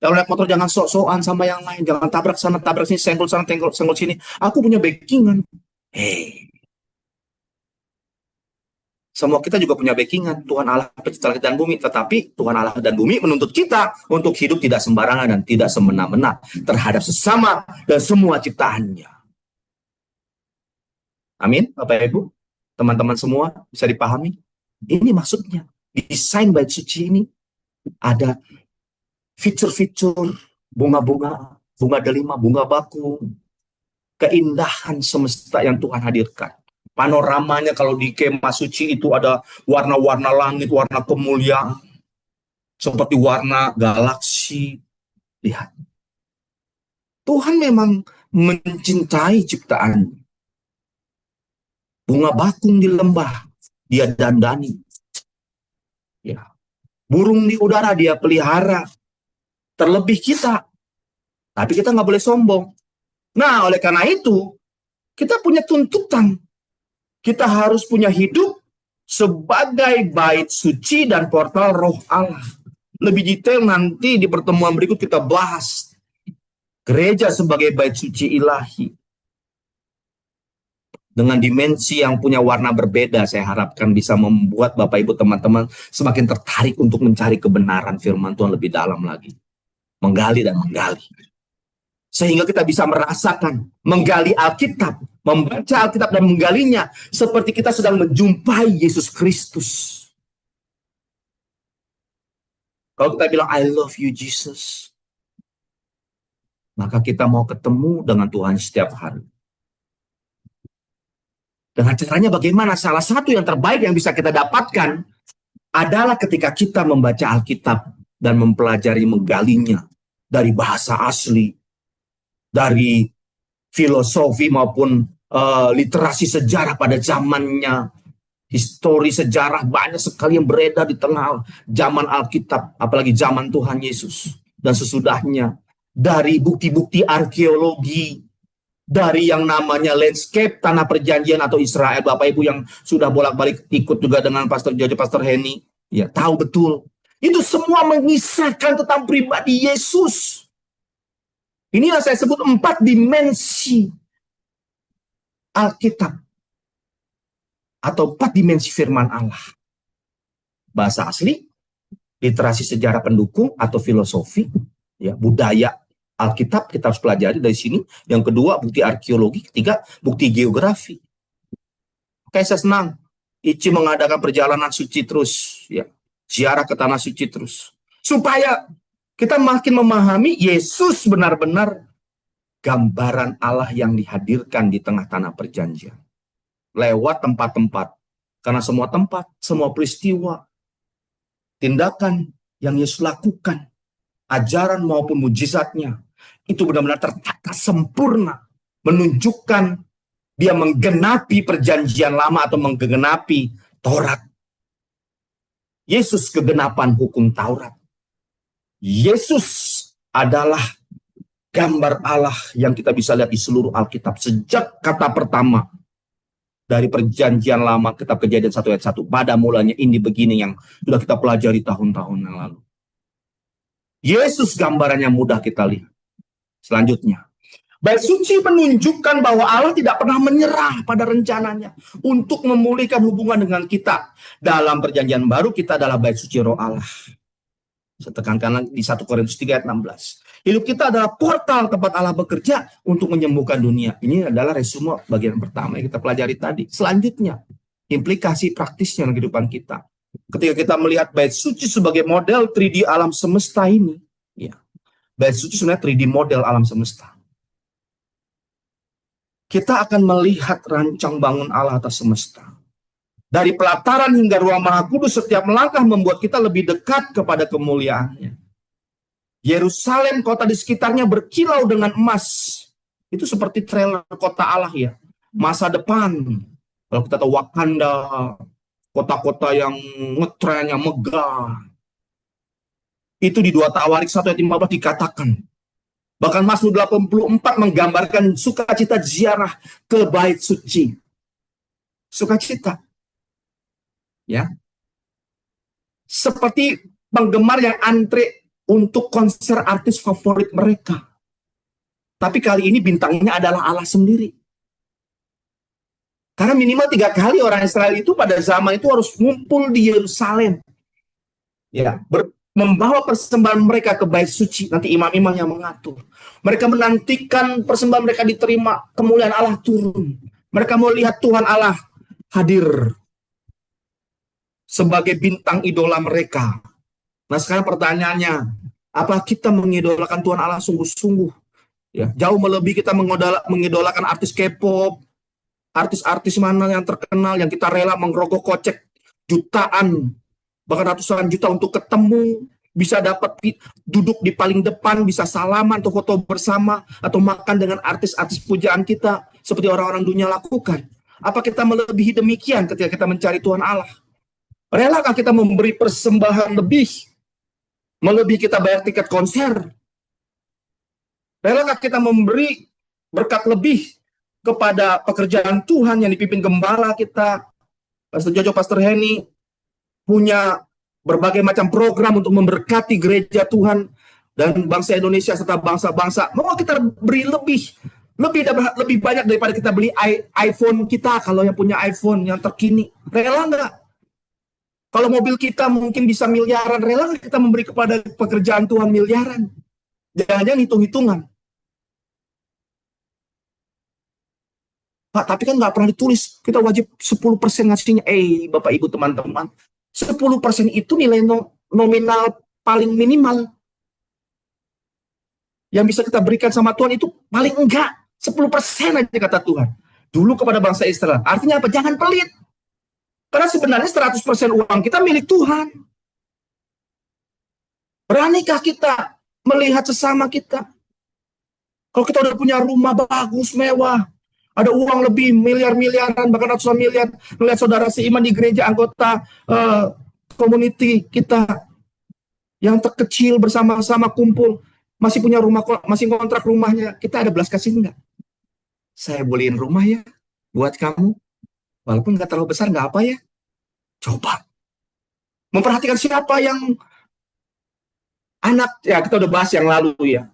Speaker 1: Kalau naik motor jangan sok-sokan sama yang lain, jangan tabrak sana, tabrak sini, senggol sana, senggol sini. Aku punya backingan. Hei, semua kita juga punya backingan. Tuhan Allah pencipta langit dan bumi. Tetapi Tuhan Allah dan bumi menuntut kita untuk hidup tidak sembarangan dan tidak semena-mena terhadap sesama dan semua ciptaannya. Amin, Bapak Ibu. Teman-teman semua bisa dipahami? Ini maksudnya. Desain bait suci ini ada fitur-fitur bunga-bunga, bunga delima, bunga bakung, keindahan semesta yang Tuhan hadirkan. Panoramanya kalau di kemah suci itu ada warna-warna langit, warna kemuliaan, seperti warna galaksi. Lihat, Tuhan memang mencintai ciptaan. Bunga bakung di lembah, dia dandani. Ya. Burung di udara dia pelihara. Terlebih kita. Tapi kita nggak boleh sombong. Nah, oleh karena itu, kita punya tuntutan. Kita harus punya hidup sebagai bait suci dan portal roh Allah. Lebih detail nanti di pertemuan berikut kita bahas. Gereja sebagai bait suci ilahi. Dengan dimensi yang punya warna berbeda, saya harapkan bisa membuat Bapak Ibu teman-teman semakin tertarik untuk mencari kebenaran firman Tuhan lebih dalam lagi. Menggali dan menggali. Sehingga kita bisa merasakan, menggali Alkitab, membaca Alkitab dan menggalinya, seperti kita sedang menjumpai Yesus Kristus. Kalau kita bilang, I love you Jesus, maka kita mau ketemu dengan Tuhan setiap hari. Dengan caranya bagaimana? Salah satu yang terbaik yang bisa kita dapatkan adalah ketika kita membaca Alkitab dan mempelajari menggalinya dari bahasa asli, dari filosofi maupun literasi sejarah pada zamannya. Histori sejarah banyak sekali yang beredar di tengah zaman Alkitab, apalagi zaman Tuhan Yesus dan sesudahnya. Dari bukti-bukti arkeologi, dari yang namanya landscape tanah perjanjian atau Israel, Bapak Ibu yang sudah bolak-balik ikut juga dengan Pastor Jojo, Pastor Henny, ya tahu betul. Itu semua mengisahkan tentang pribadi Yesus. Inilah saya sebut 4 dimensi Alkitab atau 4 dimensi firman Allah. Bahasa asli, literasi sejarah pendukung atau filosofi, ya budaya Alkitab kita harus pelajari dari sini. Yang kedua, bukti arkeologi. Ketiga, bukti geografi. Oke, saya senang Ici mengadakan perjalanan suci terus, ya, ziarah ke tanah suci terus, supaya kita makin memahami Yesus benar-benar gambaran Allah yang dihadirkan di tengah tanah perjanjian. Lewat tempat-tempat. Karena semua tempat, semua peristiwa, tindakan yang Yesus lakukan, ajaran maupun mujizatnya, itu benar-benar tertata sempurna, menunjukkan dia menggenapi perjanjian lama atau menggenapi Taurat. Yesus kegenapan hukum Taurat. Yesus adalah gambar Allah yang kita bisa lihat di seluruh Alkitab. Sejak kata pertama dari perjanjian lama, kitab Kejadian 1 ayat 1. Pada mulanya ini begini yang sudah kita pelajari tahun-tahun yang lalu. Yesus gambarannya mudah kita lihat. Selanjutnya, bait suci menunjukkan bahwa Allah tidak pernah menyerah pada rencananya untuk memulihkan hubungan dengan kita. Dalam perjanjian baru kita adalah bait suci roh Allah. Saya tekankan di 1 Korintus 3 ayat 16. Hidup kita adalah portal tempat Allah bekerja untuk menyembuhkan dunia. Ini adalah resume bagian pertama yang kita pelajari tadi. Selanjutnya, implikasi praktisnya dalam kehidupan kita. Ketika kita melihat bait suci sebagai model 3D alam semesta ini, ya, bait suci sebenarnya 3D model alam semesta. Kita akan melihat rancang bangun Allah atas semesta. Dari pelataran hingga ruang Maha Kudus, setiap melangkah membuat kita lebih dekat kepada kemuliaannya. Yerusalem, kota di sekitarnya berkilau dengan emas. Itu seperti trailer kota Allah ya. Masa depan. Kalau kita tahu Wakanda, kota-kota yang ngetren, yang megah. Itu di 2 Tawarik 1 ayat 15 dikatakan. Bahkan Mazmur 84 menggambarkan sukacita ziarah ke bait suci. Sukacita. Ya. Seperti penggemar yang antre untuk konser artis favorit mereka. Tapi kali ini bintangnya adalah Allah sendiri. Karena minimal 3 kali orang Israel itu pada zaman itu harus ngumpul di Yerusalem. Ya, membawa persembahan mereka ke bait suci. Nanti imam-imam yang mengatur. Mereka menantikan persembahan mereka diterima, kemuliaan Allah turun. Mereka mau lihat Tuhan Allah hadir sebagai bintang idola mereka. Nah sekarang pertanyaannya, apa kita mengidolakan Tuhan Allah sungguh-sungguh? Ya, jauh melebihi kita mengidolakan artis K-pop, artis-artis mana yang terkenal, yang kita rela mengrogok kocek jutaan, bahkan ratusan juta untuk ketemu, bisa dapat duduk di paling depan, bisa salaman atau foto bersama, atau makan dengan artis-artis pujaan kita, seperti orang-orang dunia lakukan. Apa kita melebihi demikian ketika kita mencari Tuhan Allah? Relakah kita memberi persembahan lebih, melebihi kita bayar tiket konser? Relakah kita memberi berkat lebih kepada pekerjaan Tuhan yang dipimpin gembala kita, Pastor Jojo, Pastor Henny, punya berbagai macam program untuk memberkati gereja Tuhan dan bangsa Indonesia serta bangsa-bangsa. Mau kita beri lebih banyak daripada kita beli iPhone kita, kalau yang punya iPhone yang terkini. Rela nggak? Kalau mobil kita mungkin bisa miliaran, rela nggak kita memberi kepada pekerjaan Tuhan miliaran? Jangan-jangan hitung-hitungan. Pak, tapi kan nggak pernah ditulis, kita wajib 10% ngasihnya. Bapak Ibu teman-teman, 10% itu nilai nominal paling minimal yang bisa kita berikan sama Tuhan, itu paling enggak 10% aja kata Tuhan dulu kepada bangsa Israel. Artinya apa? Jangan pelit, karena sebenarnya 100% uang kita milik Tuhan. Beranikah kita melihat sesama kita? Kalau kita udah punya rumah bagus, mewah, ada uang lebih miliar-miliaran, bahkan ratusan miliar, melihat saudara seiman di gereja, anggota community kita yang terkecil bersama-sama kumpul, masih punya rumah, masih kontrak rumahnya, kita ada belas kasih enggak? Saya beliin rumah ya buat kamu, walaupun nggak terlalu besar, nggak apa ya. Coba memperhatikan siapa yang anak, ya kita udah bahas yang lalu ya,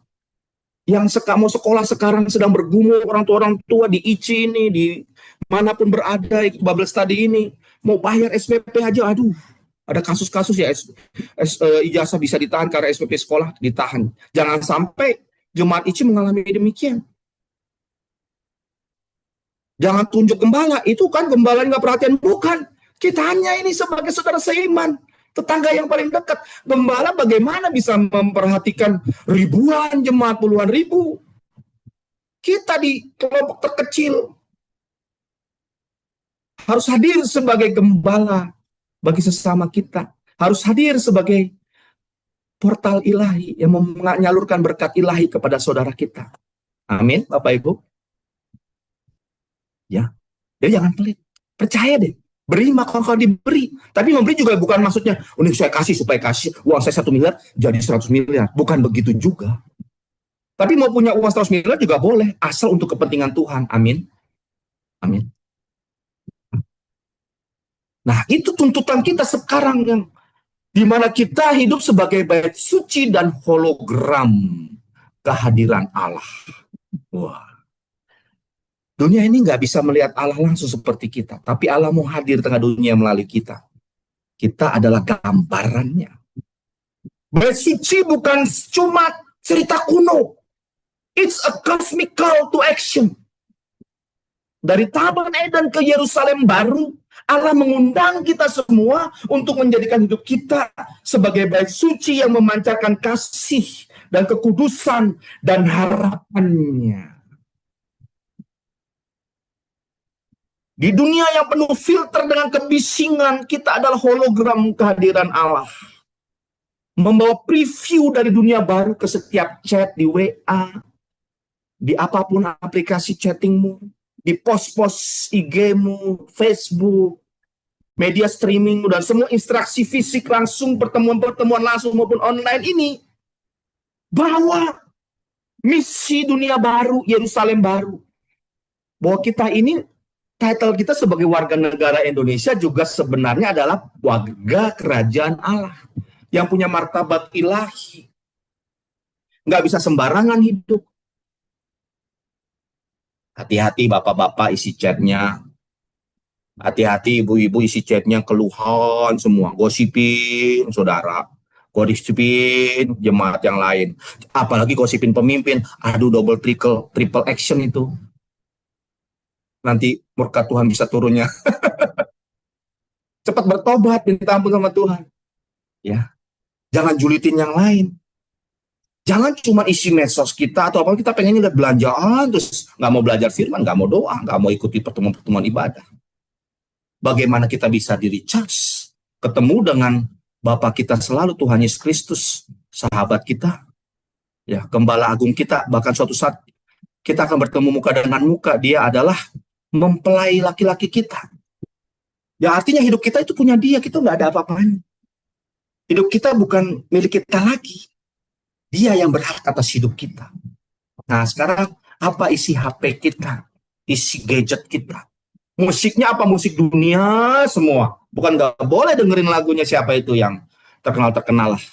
Speaker 1: yang mau sekolah sekarang sedang bergumul, orang tua di ICI ini, di manapun berada, Bible study ini, mau bayar SPP aja, aduh, ada kasus-kasus ya, ijazah bisa ditahan karena SPP sekolah ditahan. Jangan sampai jemaat ICI mengalami demikian. Jangan tunjuk gembala, itu kan gembala nggak perhatian, bukan. Kita hanya ini sebagai saudara seiman, tetangga yang paling dekat. Gembala bagaimana bisa memperhatikan ribuan jemaat, puluhan ribu? Kita di kelompok terkecil harus hadir sebagai gembala bagi sesama kita. Harus hadir sebagai portal ilahi yang menyalurkan berkat ilahi kepada saudara kita. Amin, Bapak Ibu. Ya, jadi jangan pelit. Percaya deh. Beri maka akan diberi. Tapi memberi juga bukan maksudnya, ini saya kasih supaya kasih uang saya 1 miliar jadi 100 miliar. Bukan begitu juga. Tapi mau punya uang 100 miliar juga boleh, asal untuk kepentingan Tuhan. Amin. Amin. Nah, itu tuntutan kita sekarang, yang dimana kita hidup sebagai bait suci dan hologram kehadiran Allah. Wah. Dunia ini nggak bisa melihat Allah langsung seperti kita, tapi Allah mau hadir di tengah dunia melalui kita. Kita adalah gambarannya. Bait suci bukan cuma cerita kuno. It's a cosmic call to action. Dari Taman Eden ke Yerusalem baru, Allah mengundang kita semua untuk menjadikan hidup kita sebagai bait suci yang memancarkan kasih dan kekudusan dan harapannya. Di dunia yang penuh filter dengan kebisingan, kita adalah hologram kehadiran Allah. Membawa preview dari dunia baru ke setiap chat di WA, di apapun aplikasi chattingmu, di post-post IG-mu, Facebook, media streaming, dan semua interaksi fisik langsung, pertemuan-pertemuan langsung maupun online ini, bawa misi dunia baru, Yerusalem baru. Bahwa kita ini, title kita sebagai warga negara Indonesia juga sebenarnya adalah warga kerajaan Allah yang punya martabat ilahi. Nggak bisa sembarangan hidup. Hati-hati bapak-bapak isi chatnya. Hati-hati ibu-ibu isi chatnya keluhan semua. Gosipin saudara. Gosipin jemaat yang lain. Apalagi gosipin pemimpin. Aduh, double triple action itu. Nanti murka Tuhan bisa turunnya. Cepat bertobat, minta ampun sama Tuhan. Ya, jangan julitin yang lain. Jangan cuma isi medsos kita atau apa, kita pengennya lihat belanjaan terus nggak mau belajar firman, nggak mau doa, nggak mau ikuti pertemuan-pertemuan ibadah. Bagaimana kita bisa di recharge, ketemu dengan Bapa kita selalu, Tuhan Yesus Kristus, sahabat kita, ya Gembala Agung kita. Bahkan suatu saat kita akan bertemu muka dengan muka. Dia adalah mempelai laki-laki kita. Ya artinya hidup kita itu punya dia, kita nggak ada apa-apanya. Hidup kita bukan milik kita lagi. Dia yang berhak atas hidup kita. Nah sekarang apa isi HP kita, isi gadget kita? Musiknya apa? Musik dunia semua. Bukan nggak boleh dengerin lagunya siapa itu yang terkenal lah.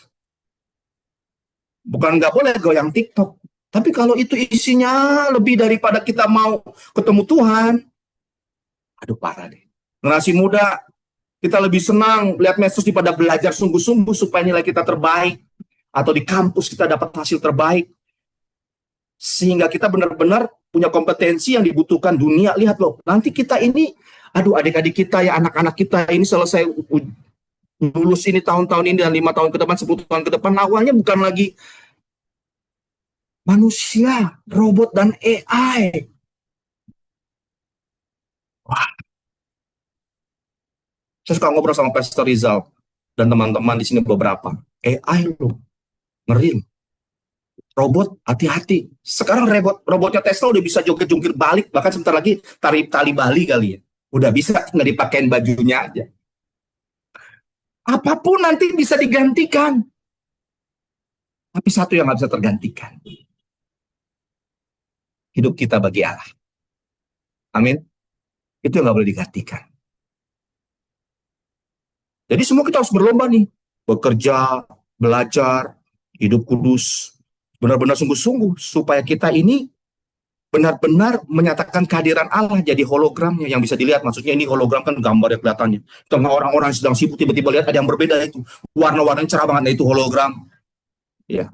Speaker 1: Bukan nggak boleh goyang TikTok. Tapi kalau itu isinya lebih daripada kita mau ketemu Tuhan, aduh parah deh. Generasi muda, kita lebih senang lihat medsos daripada belajar sungguh-sungguh supaya nilai kita terbaik. Atau di kampus kita dapat hasil terbaik. Sehingga kita benar-benar punya kompetensi yang dibutuhkan dunia. Lihat loh, nanti kita ini, aduh adik-adik kita ya, anak-anak kita ini selesai lulus ini tahun-tahun ini dan 5 tahun ke depan, 10 tahun ke depan, awalnya bukan lagi manusia, robot, dan AI. Wah, saya suka ngobrol sama Pastor Rizal dan teman-teman di sini beberapa. AI loh, ngeri. Robot, hati-hati. Sekarang robotnya Tesla udah bisa joget-jungkir balik, bahkan sebentar lagi tali Bali kali ya. Udah bisa, nggak dipakein bajunya aja. Apapun nanti bisa digantikan. Tapi satu yang nggak bisa tergantikan. Hidup kita bagi Allah. Amin. Itu yang nggak boleh digantikan. Jadi semua kita harus berlomba nih. Bekerja, belajar, hidup kudus. Benar-benar sungguh-sungguh. Supaya kita ini benar-benar menyatakan kehadiran Allah jadi hologramnya yang bisa dilihat. Maksudnya ini hologram kan gambar yang kelihatannya. Tengah orang-orang sedang sibuk tiba-tiba lihat ada yang berbeda itu. Warna-warnanya cerah banget, nah itu hologram. Ya.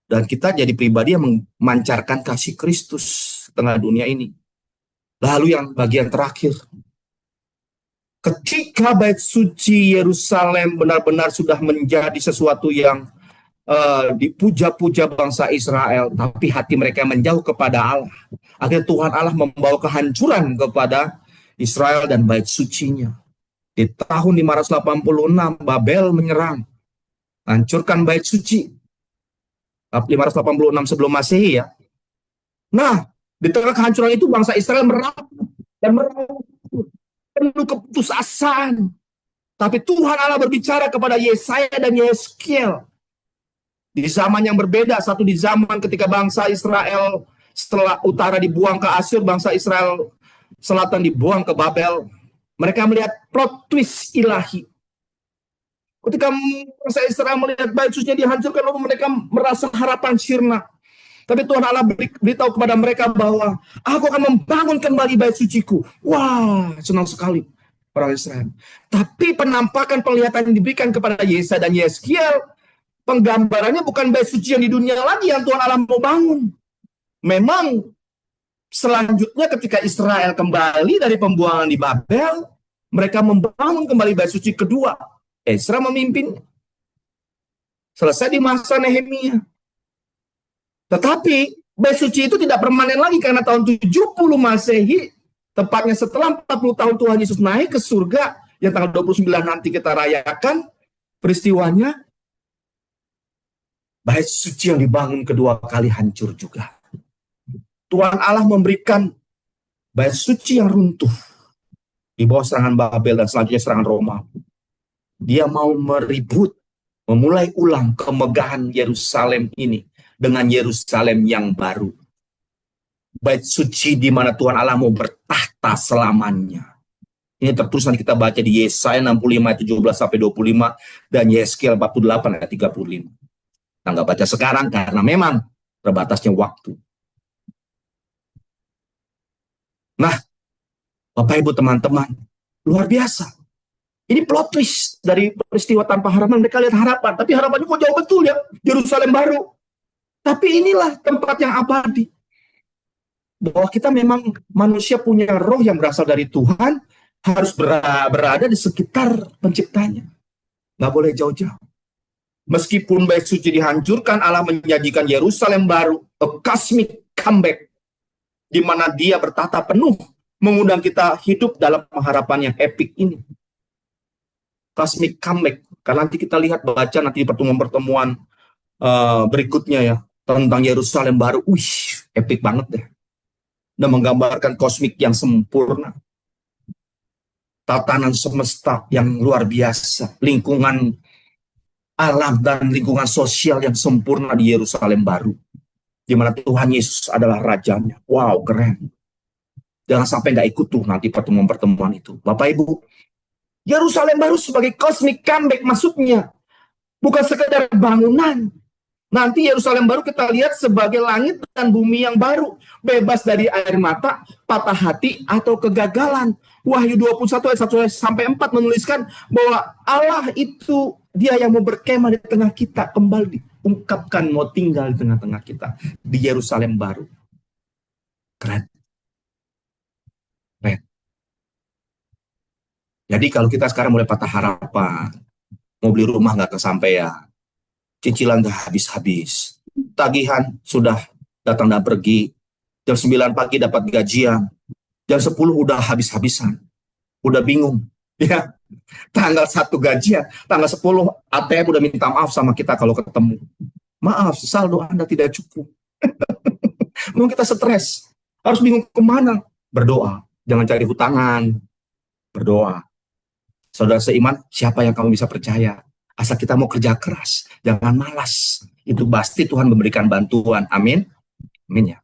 Speaker 1: Dan kita jadi pribadi yang memancarkan kasih Kristus tengah dunia ini. Lalu yang bagian terakhir. Ketika bait suci Yerusalem benar-benar sudah menjadi sesuatu yang dipuja-puja bangsa Israel, tapi hati mereka menjauh kepada Allah. Akhirnya Tuhan Allah membawa kehancuran kepada Israel dan bait sucinya. Di tahun 586 Babel menyerang, hancurkan bait suci. 586 sebelum Masehi ya. Nah, di tengah kehancuran itu bangsa Israel meraung dan meraung penuh keputusasaan. Tapi Tuhan Allah berbicara kepada Yesaya dan Yeskiel. Di zaman yang berbeda, satu di zaman ketika bangsa Israel setelah utara dibuang ke Asyur, bangsa Israel selatan dibuang ke Babel. Mereka melihat plot twist ilahi. Ketika bangsa Israel melihat bait sucinya dihancurkan, lalu mereka merasa harapan sirna. Tapi Tuhan Allah beritahu kepada mereka bahwa aku akan membangun kembali bait suciku. Wah, senang sekali orang Israel. Tapi penampakan penglihatan yang diberikan kepada Yesaya dan Yeskiel, penggambarannya bukan bait suci yang di dunia lagi yang Tuhan Allah mau bangun. Memang selanjutnya ketika Israel kembali dari pembuangan di Babel, mereka membangun kembali bait suci kedua. Ezra memimpin. Selesai di masa Nehemia. Tetapi bait suci itu tidak permanen lagi karena tahun 70 Masehi, tepatnya setelah 40 tahun Tuhan Yesus naik ke surga, yang tanggal 29 nanti kita rayakan peristiwanya, bait suci yang dibangun kedua kali hancur juga. Tuhan Allah memberikan bait suci yang runtuh di bawah serangan Babel dan selanjutnya serangan Roma. Dia mau memulai ulang kemegahan Yerusalem ini dengan Yerusalem yang baru. Bait suci di mana Tuhan Allah mau bertahta selamanya. Ini tertulis nanti kita baca di Yesaya 65 ayat 17 sampai 25 dan Yeskiel 48 ayat 35. Kita nggak baca sekarang karena memang terbatasnya waktu. Nah, Bapak Ibu teman-teman, luar biasa. Ini plot twist dari peristiwa tanpa harapan. Mereka lihat harapan, tapi harapannya kok jauh betul ya, Yerusalem baru. Tapi inilah tempat yang abadi. Bahwa kita memang manusia punya roh yang berasal dari Tuhan, harus berada di sekitar penciptanya. Nggak boleh jauh-jauh. Meskipun bait suci dihancurkan, Allah menjanjikan Yerusalem baru, a cosmic comeback, di mana Dia bertata penuh, mengundang kita hidup dalam pengharapan yang epic ini. Cosmic comeback. Karena nanti kita lihat, baca nanti pertemuan-pertemuan berikutnya ya, tentang Yerusalem baru. Wih, epic banget deh. Dan menggambarkan kosmik yang sempurna. Tatanan semesta yang luar biasa. Lingkungan alam dan lingkungan sosial yang sempurna di Yerusalem baru. Di mana Tuhan Yesus adalah rajanya. Wow, keren. Jangan sampai nggak ikut tuh nanti pertemuan-pertemuan itu. Bapak Ibu, Yerusalem baru sebagai cosmic comeback masuknya. Bukan sekedar bangunan. Nanti Yerusalem baru kita lihat sebagai langit dan bumi yang baru. Bebas dari air mata, patah hati, atau kegagalan. Wahyu 21 ayat 1 sampai 4 menuliskan bahwa Allah itu Dia yang mau berkemah di tengah kita. Kembali diungkapkan mau tinggal di tengah-tengah kita. Di Yerusalem baru. Keren. Keren. Jadi kalau kita sekarang mulai patah harapan, mau beli rumah nggak kesampaian, cicilan nggak habis-habis, tagihan sudah datang dan pergi, jam 9 pagi dapat gajian, jam 10 udah habis-habisan, udah bingung, ya. Tanggal 1 gajian, tanggal 10 ATM udah minta maaf sama kita kalau ketemu. Maaf, saldo Anda tidak cukup. Mau kita stres, harus bingung kemana? Berdoa, jangan cari hutangan, berdoa. Saudara seiman, siapa yang kamu bisa percaya? Asal kita mau kerja keras, jangan malas. Itu pasti Tuhan memberikan bantuan. Amin. Amin ya.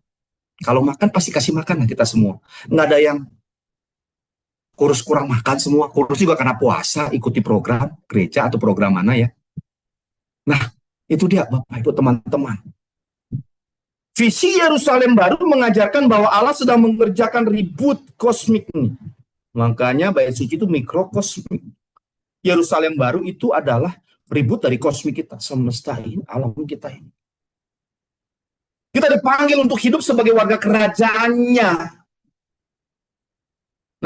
Speaker 1: Kalau makan pasti kasih makan lah kita semua. Nggak ada yang kurus kurang makan semua. Kurus juga karena puasa, ikuti program gereja atau program mana ya. Nah, itu dia Bapak Ibu teman-teman. Visi Yerusalem baru mengajarkan bahwa Allah sedang mengerjakan ribut kosmik ini. Makanya bait suci itu mikrokosmik. Yerusalem baru itu adalah ribut dari kosmik kita, semesta ini, alam kita ini. Kita dipanggil untuk hidup sebagai warga kerajaannya.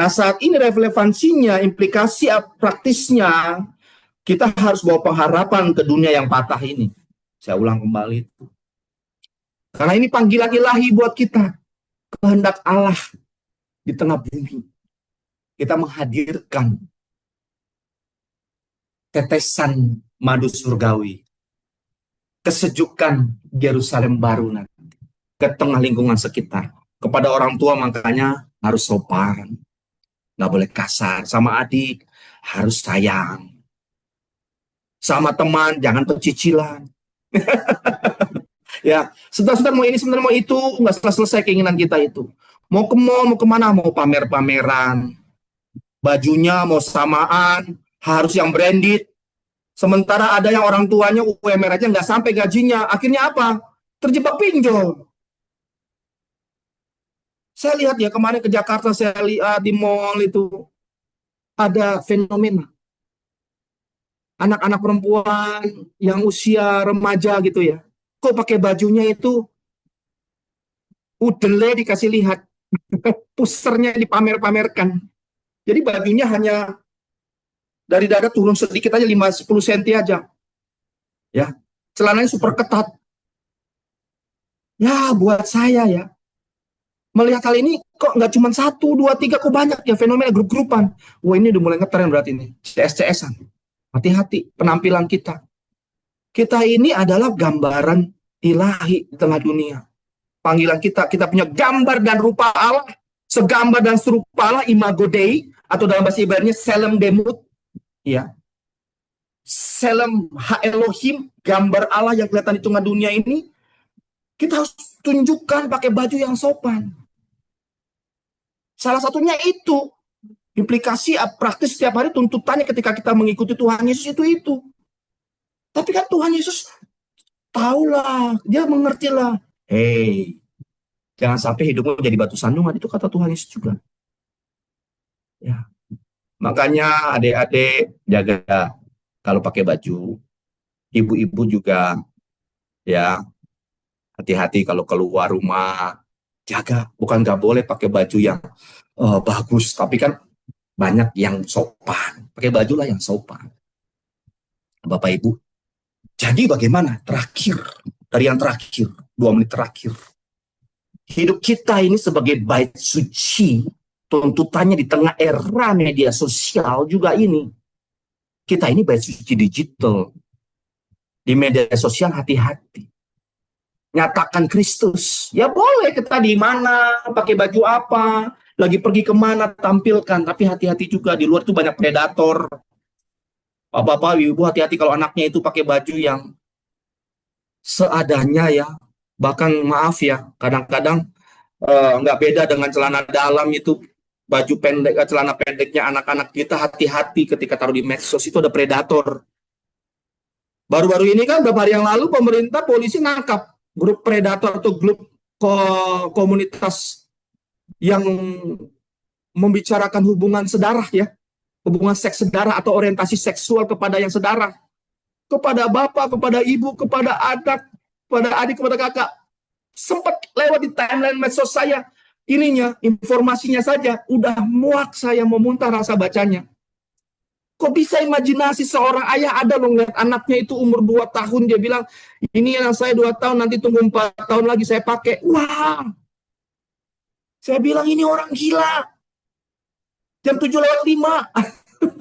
Speaker 1: Nah, saat ini relevansinya, implikasi praktisnya, kita harus bawa pengharapan ke dunia yang patah ini. Saya ulang kembali itu. Karena ini panggilan ilahi buat kita. Kehendak Allah di tengah bumi. Kita menghadirkan tetesan madu surgawi. Kesejukan Yerusalem baru nanti. Ke tengah lingkungan sekitar. Kepada orang tua makanya harus sopan. Nggak boleh kasar. Sama adik harus sayang. Sama teman jangan pecicilan. Ya, sebentar mau ini, sebentar mau itu, nggak selesai keinginan kita itu. Mau ke mall, mau kemana, mau pamer-pameran. Bajunya mau samaan, harus yang branded. Sementara ada yang orang tuanya UMR aja nggak sampai gajinya. Akhirnya apa? Terjebak pinjol. Saya lihat ya kemarin ke Jakarta, saya lihat di mall itu ada fenomena anak-anak perempuan yang usia remaja gitu ya. Kok pakai bajunya itu udele dikasih lihat, pusernya dipamer-pamerkan. Jadi bajunya hanya dari dada turun sedikit aja 5-10 cm aja. Ya, celananya super ketat. Ya, buat saya ya, melihat hal ini kok nggak cuma 1, 2, 3, kok banyak ya fenomena grup-grupan. Wah, ini udah mulai ngetren berarti ini. CS-CS-an. Hati-hati penampilan kita. Kita ini adalah gambaran ilahi di tengah dunia. Panggilan kita punya gambar dan rupa Allah. Segambar dan serupa Allah, imago Dei, atau dalam bahasa Ibrani Selem Demut. Ya. Selem Ha Elohim, gambar Allah yang kelihatan di tengah dunia ini. Kita harus tunjukkan pakai baju yang sopan. Salah satunya itu. Implikasi praktis setiap hari tuntutannya ketika kita mengikuti Tuhan Yesus itu. Tapi kan Tuhan Yesus Tahulah, dia mengertilah. Hei, jangan sampai hidupmu jadi batu sandungan. Itu kata Tuhan Yesus juga. Ya, makanya adik-adik jaga kalau pakai baju. Ibu-ibu juga ya hati-hati kalau keluar rumah. Jaga, bukan nggak boleh pakai baju yang bagus, tapi kan banyak yang sopan. Pakai bajulah yang sopan. Bapak Ibu. Jadi bagaimana? Terakhir, dari yang terakhir, 2 menit terakhir. Hidup kita ini sebagai bait suci, tuntutannya di tengah era media sosial juga ini. Kita ini bait suci digital. Di media sosial hati-hati. Nyatakan Kristus. Ya boleh kita di mana, pakai baju apa, lagi pergi kemana, tampilkan. Tapi hati-hati juga, di luar itu banyak predator. Bapak-bapak, ibu hati-hati kalau anaknya itu pakai baju yang seadanya ya. Bahkan maaf ya, kadang-kadang nggak beda dengan celana dalam itu, baju pendek, celana pendeknya anak-anak kita. Hati-hati ketika taruh di medsos, itu ada predator. Baru-baru ini kan beberapa hari yang lalu pemerintah polisi nangkap grup predator atau grup komunitas yang membicarakan hubungan sedarah ya, hubungan seks sedarah atau orientasi seksual kepada yang sedarah, kepada bapak, kepada ibu, kepada anak, kepada adik, kepada kakak. Sempat lewat di timeline medsos saya, ininya, informasinya saja, udah muak saya, mau muntah rasa bacanya. Kok bisa imajinasi seorang ayah ada loh ngeliat anaknya itu umur 2 tahun, dia bilang, ini anak saya 2 tahun, nanti tunggu 4 tahun lagi saya pakai. Wah, saya bilang ini orang gila. Jam 7:05,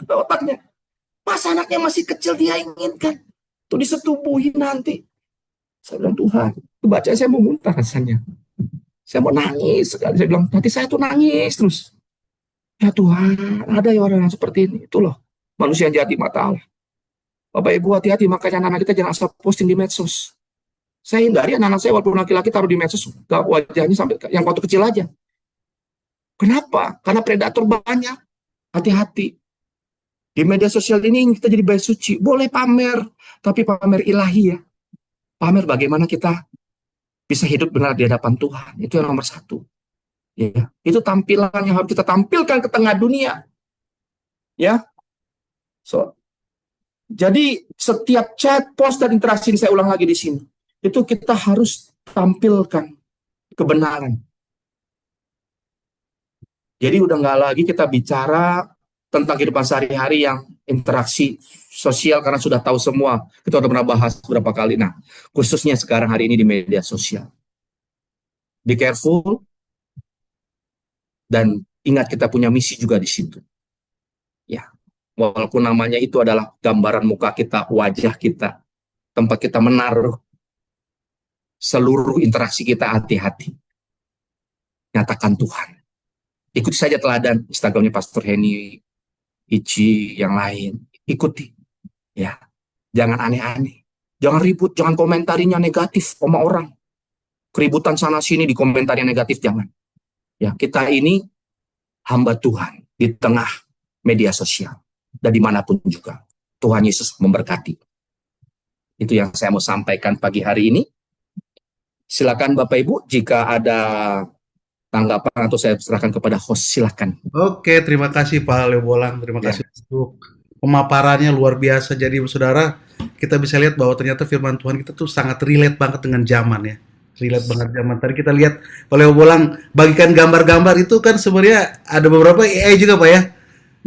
Speaker 1: otaknya. Pas anaknya masih kecil dia inginkan. Tuh disetubuhi nanti. Saya bilang, Tuhan, itu baca saya mau muntah rasanya. Saya mau nangis. Saya bilang, hati saya tuh nangis terus. Ya Tuhan, ada ya orang yang seperti ini. Itu loh, manusia yang jahat di mata Allah. Bapak Ibu hati-hati, makanya anak-anak kita jangan asal posting di medsos. Saya hindari anak-anak saya walaupun laki-laki taruh di medsos, wajahnya sampai yang waktu kecil aja. Kenapa? Karena predator banyak. Hati-hati. Di media sosial ini kita jadi bait suci. Boleh pamer, tapi pamer ilahi ya. Pamer bagaimana kita bisa hidup benar di hadapan Tuhan. Itu yang nomor 1. Ya, itu tampilan yang harus kita tampilkan ke tengah dunia. Ya. Jadi setiap chat, post, dan interaksi, saya ulang lagi di sini, itu kita harus tampilkan kebenaran. Jadi udah nggak lagi kita bicara tentang kehidupan sehari-hari yang interaksi sosial karena sudah tahu semua. Kita udah pernah bahas beberapa kali. Nah, khususnya sekarang hari ini di media sosial. Be careful dan ingat kita punya misi juga di situ. Ya, walaupun namanya itu adalah gambaran muka kita, wajah kita, tempat kita menaruh seluruh interaksi kita, hati-hati. Nyatakan Tuhan. Ikuti saja teladan Instagramnya Pastor Henny, Ichi, yang lain. Ikuti. Ya, jangan aneh-aneh. Jangan ribut, jangan komentarinya negatif sama orang. Keributan sana-sini di komentari negatif, jangan. Ya, kita ini hamba Tuhan di tengah media sosial. Dan dimanapun juga. Tuhan Yesus memberkati. Itu yang saya mau sampaikan pagi hari ini. Silakan Bapak Ibu, jika ada tanggapan atau saya serahkan kepada host, silakan.
Speaker 2: Oke, terima kasih Pak Leo Bolang. Terima kasih untuk pemaparannya luar biasa. Jadi saudara, kita bisa lihat bahwa ternyata firman Tuhan kita tuh sangat relate banget dengan zaman ya. Relate banget zaman. Tadi kita lihat Pak Leo Bolang bagikan gambar-gambar itu kan sebenarnya ada beberapa AI juga Pak ya.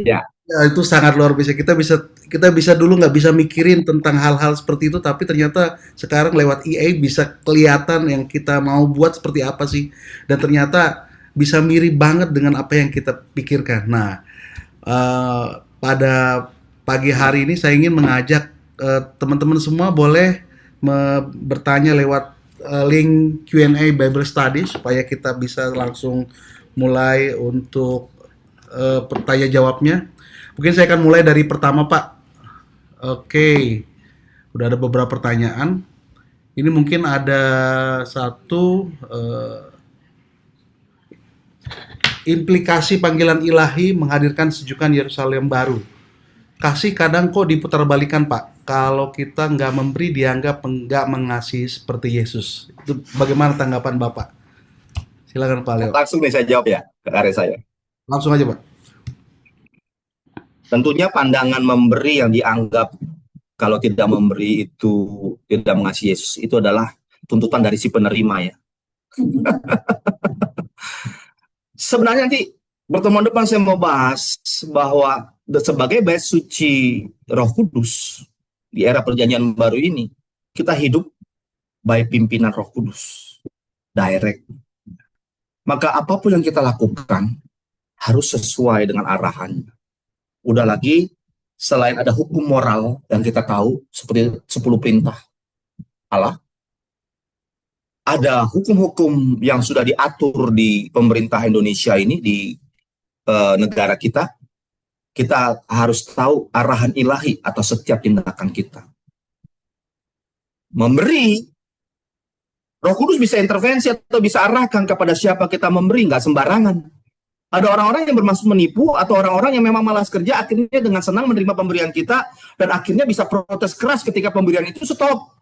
Speaker 1: Ya.
Speaker 2: Ya, itu sangat luar biasa. Kita bisa dulu nggak bisa mikirin tentang hal-hal seperti itu, tapi ternyata sekarang lewat AI bisa kelihatan yang kita mau buat seperti apa sih, dan ternyata bisa mirip banget dengan apa yang kita pikirkan. Nah, pada pagi hari ini saya ingin mengajak teman-teman semua boleh bertanya lewat link Q&A Bible Study supaya kita bisa langsung mulai untuk pertanyaan jawabnya. Mungkin saya akan mulai dari pertama Pak. Oke, udah ada beberapa pertanyaan. Ini mungkin ada satu, implikasi panggilan ilahi menghadirkan sejukan Yerusalem baru. kasih kadang kok diputarbalikan Pak. Kalau kita nggak memberi dianggap nggak mengasihi seperti Yesus. Itu bagaimana tanggapan Bapak? Silakan Pak Leo.
Speaker 1: Langsung nih saya jawab ya ke karya saya.
Speaker 2: Langsung aja Pak.
Speaker 1: Tentunya pandangan memberi yang dianggap kalau tidak memberi itu tidak mengasihi Yesus itu adalah tuntutan dari si penerima ya. Sebenarnya nanti pertemuan depan saya mau bahas bahwa sebagai bait suci Roh Kudus di era perjanjian baru ini, kita hidup by pimpinan Roh Kudus, direct. Maka apapun yang kita lakukan harus sesuai dengan arahannya. Udah lagi, selain ada hukum moral yang kita tahu, seperti 10 perintah Allah, ada hukum-hukum yang sudah diatur di pemerintah Indonesia ini, di negara kita. Kita harus tahu arahan ilahi atas setiap tindakan kita. Memberi, Roh Kudus bisa intervensi atau bisa arahkan kepada siapa kita memberi, nggak sembarangan. Ada orang-orang yang bermaksud menipu atau orang-orang yang memang malas kerja akhirnya dengan senang menerima pemberian kita dan akhirnya bisa protes keras ketika pemberian itu stop.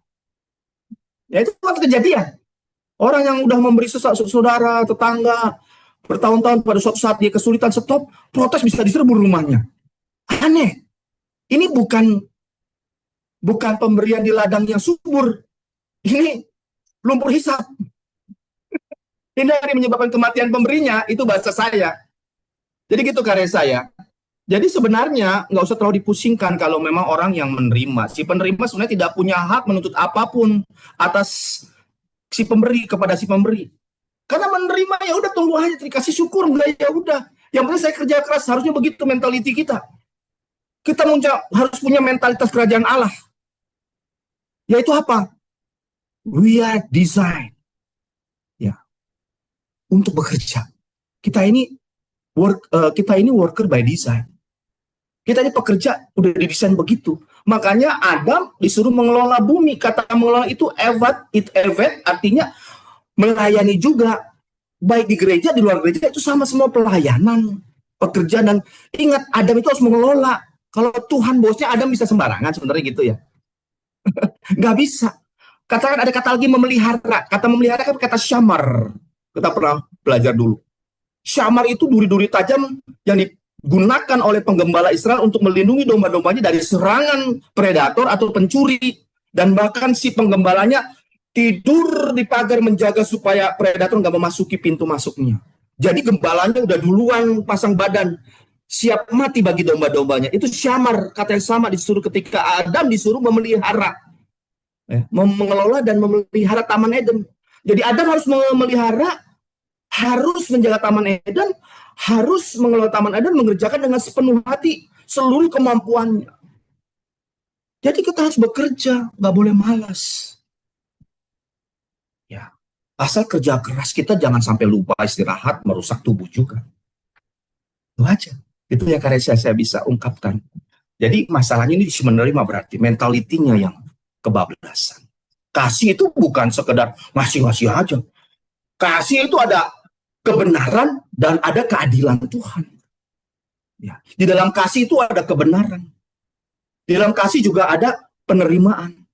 Speaker 1: Ya itu kan kejadian. Orang yang udah memberi saudara, tetangga bertahun-tahun pada suatu saat dia kesulitan stop, protes bisa diserbu rumahnya. Aneh. Ini bukan pemberian di ladang yang subur. Ini lumpur hisap. Ini yang menyebabkan kematian pemberinya, itu bahasa saya. Jadi gitu karya saya. Jadi sebenarnya nggak usah terlalu dipusingkan kalau memang orang yang menerima. Si penerima sebenarnya tidak punya hak menuntut apapun atas si pemberi kepada si pemberi. Karena menerima ya udah tunggu aja, dikasih syukur, enggak ya udah. Yang penting saya kerja keras, harusnya begitu mentality kita. Kita harus punya mentalitas kerajaan Allah. Yaitu apa? We are designed untuk bekerja. Kita ini worker by design. Kita ini pekerja udah didesain begitu. Makanya Adam disuruh mengelola bumi. Kata mengelola itu evet artinya melayani juga. Baik di gereja, di luar gereja itu sama semua pelayanan, pekerjaan. Dan ingat Adam itu harus mengelola. Kalau Tuhan bosnya, Adam bisa sembarangan sebenarnya gitu ya. Nggak bisa. Katakan ada kata lagi memelihara. Kata memelihara kan kata syamar. Kita pernah belajar dulu. Syamar itu duri-duri tajam yang digunakan oleh penggembala Israel untuk melindungi domba-dombanya dari serangan predator atau pencuri. Dan bahkan si penggembalanya tidur di pagar menjaga supaya predator nggak memasuki pintu masuknya. Jadi gembalanya udah duluan pasang badan, siap mati bagi domba-dombanya. Itu syamar, kata yang sama disuruh ketika Adam disuruh memelihara. Mengelola dan memelihara Taman Eden. Jadi Adam harus memelihara, harus menjaga Taman Eden, harus mengelola Taman Eden, mengerjakan dengan sepenuh hati, seluruh kemampuannya. Jadi kita harus bekerja, nggak boleh malas. Ya, asal kerja keras, kita jangan sampai lupa istirahat, merusak tubuh juga. Itu aja. Itu ya karya saya bisa ungkapkan. Jadi masalahnya ini menerima berarti mentalitinya yang kebablasan. Kasih itu bukan sekedar ngasih-ngasih aja. Kasih itu ada kebenaran dan ada keadilan Tuhan. Ya. Di dalam kasih itu ada kebenaran. Di dalam kasih juga ada penerimaan.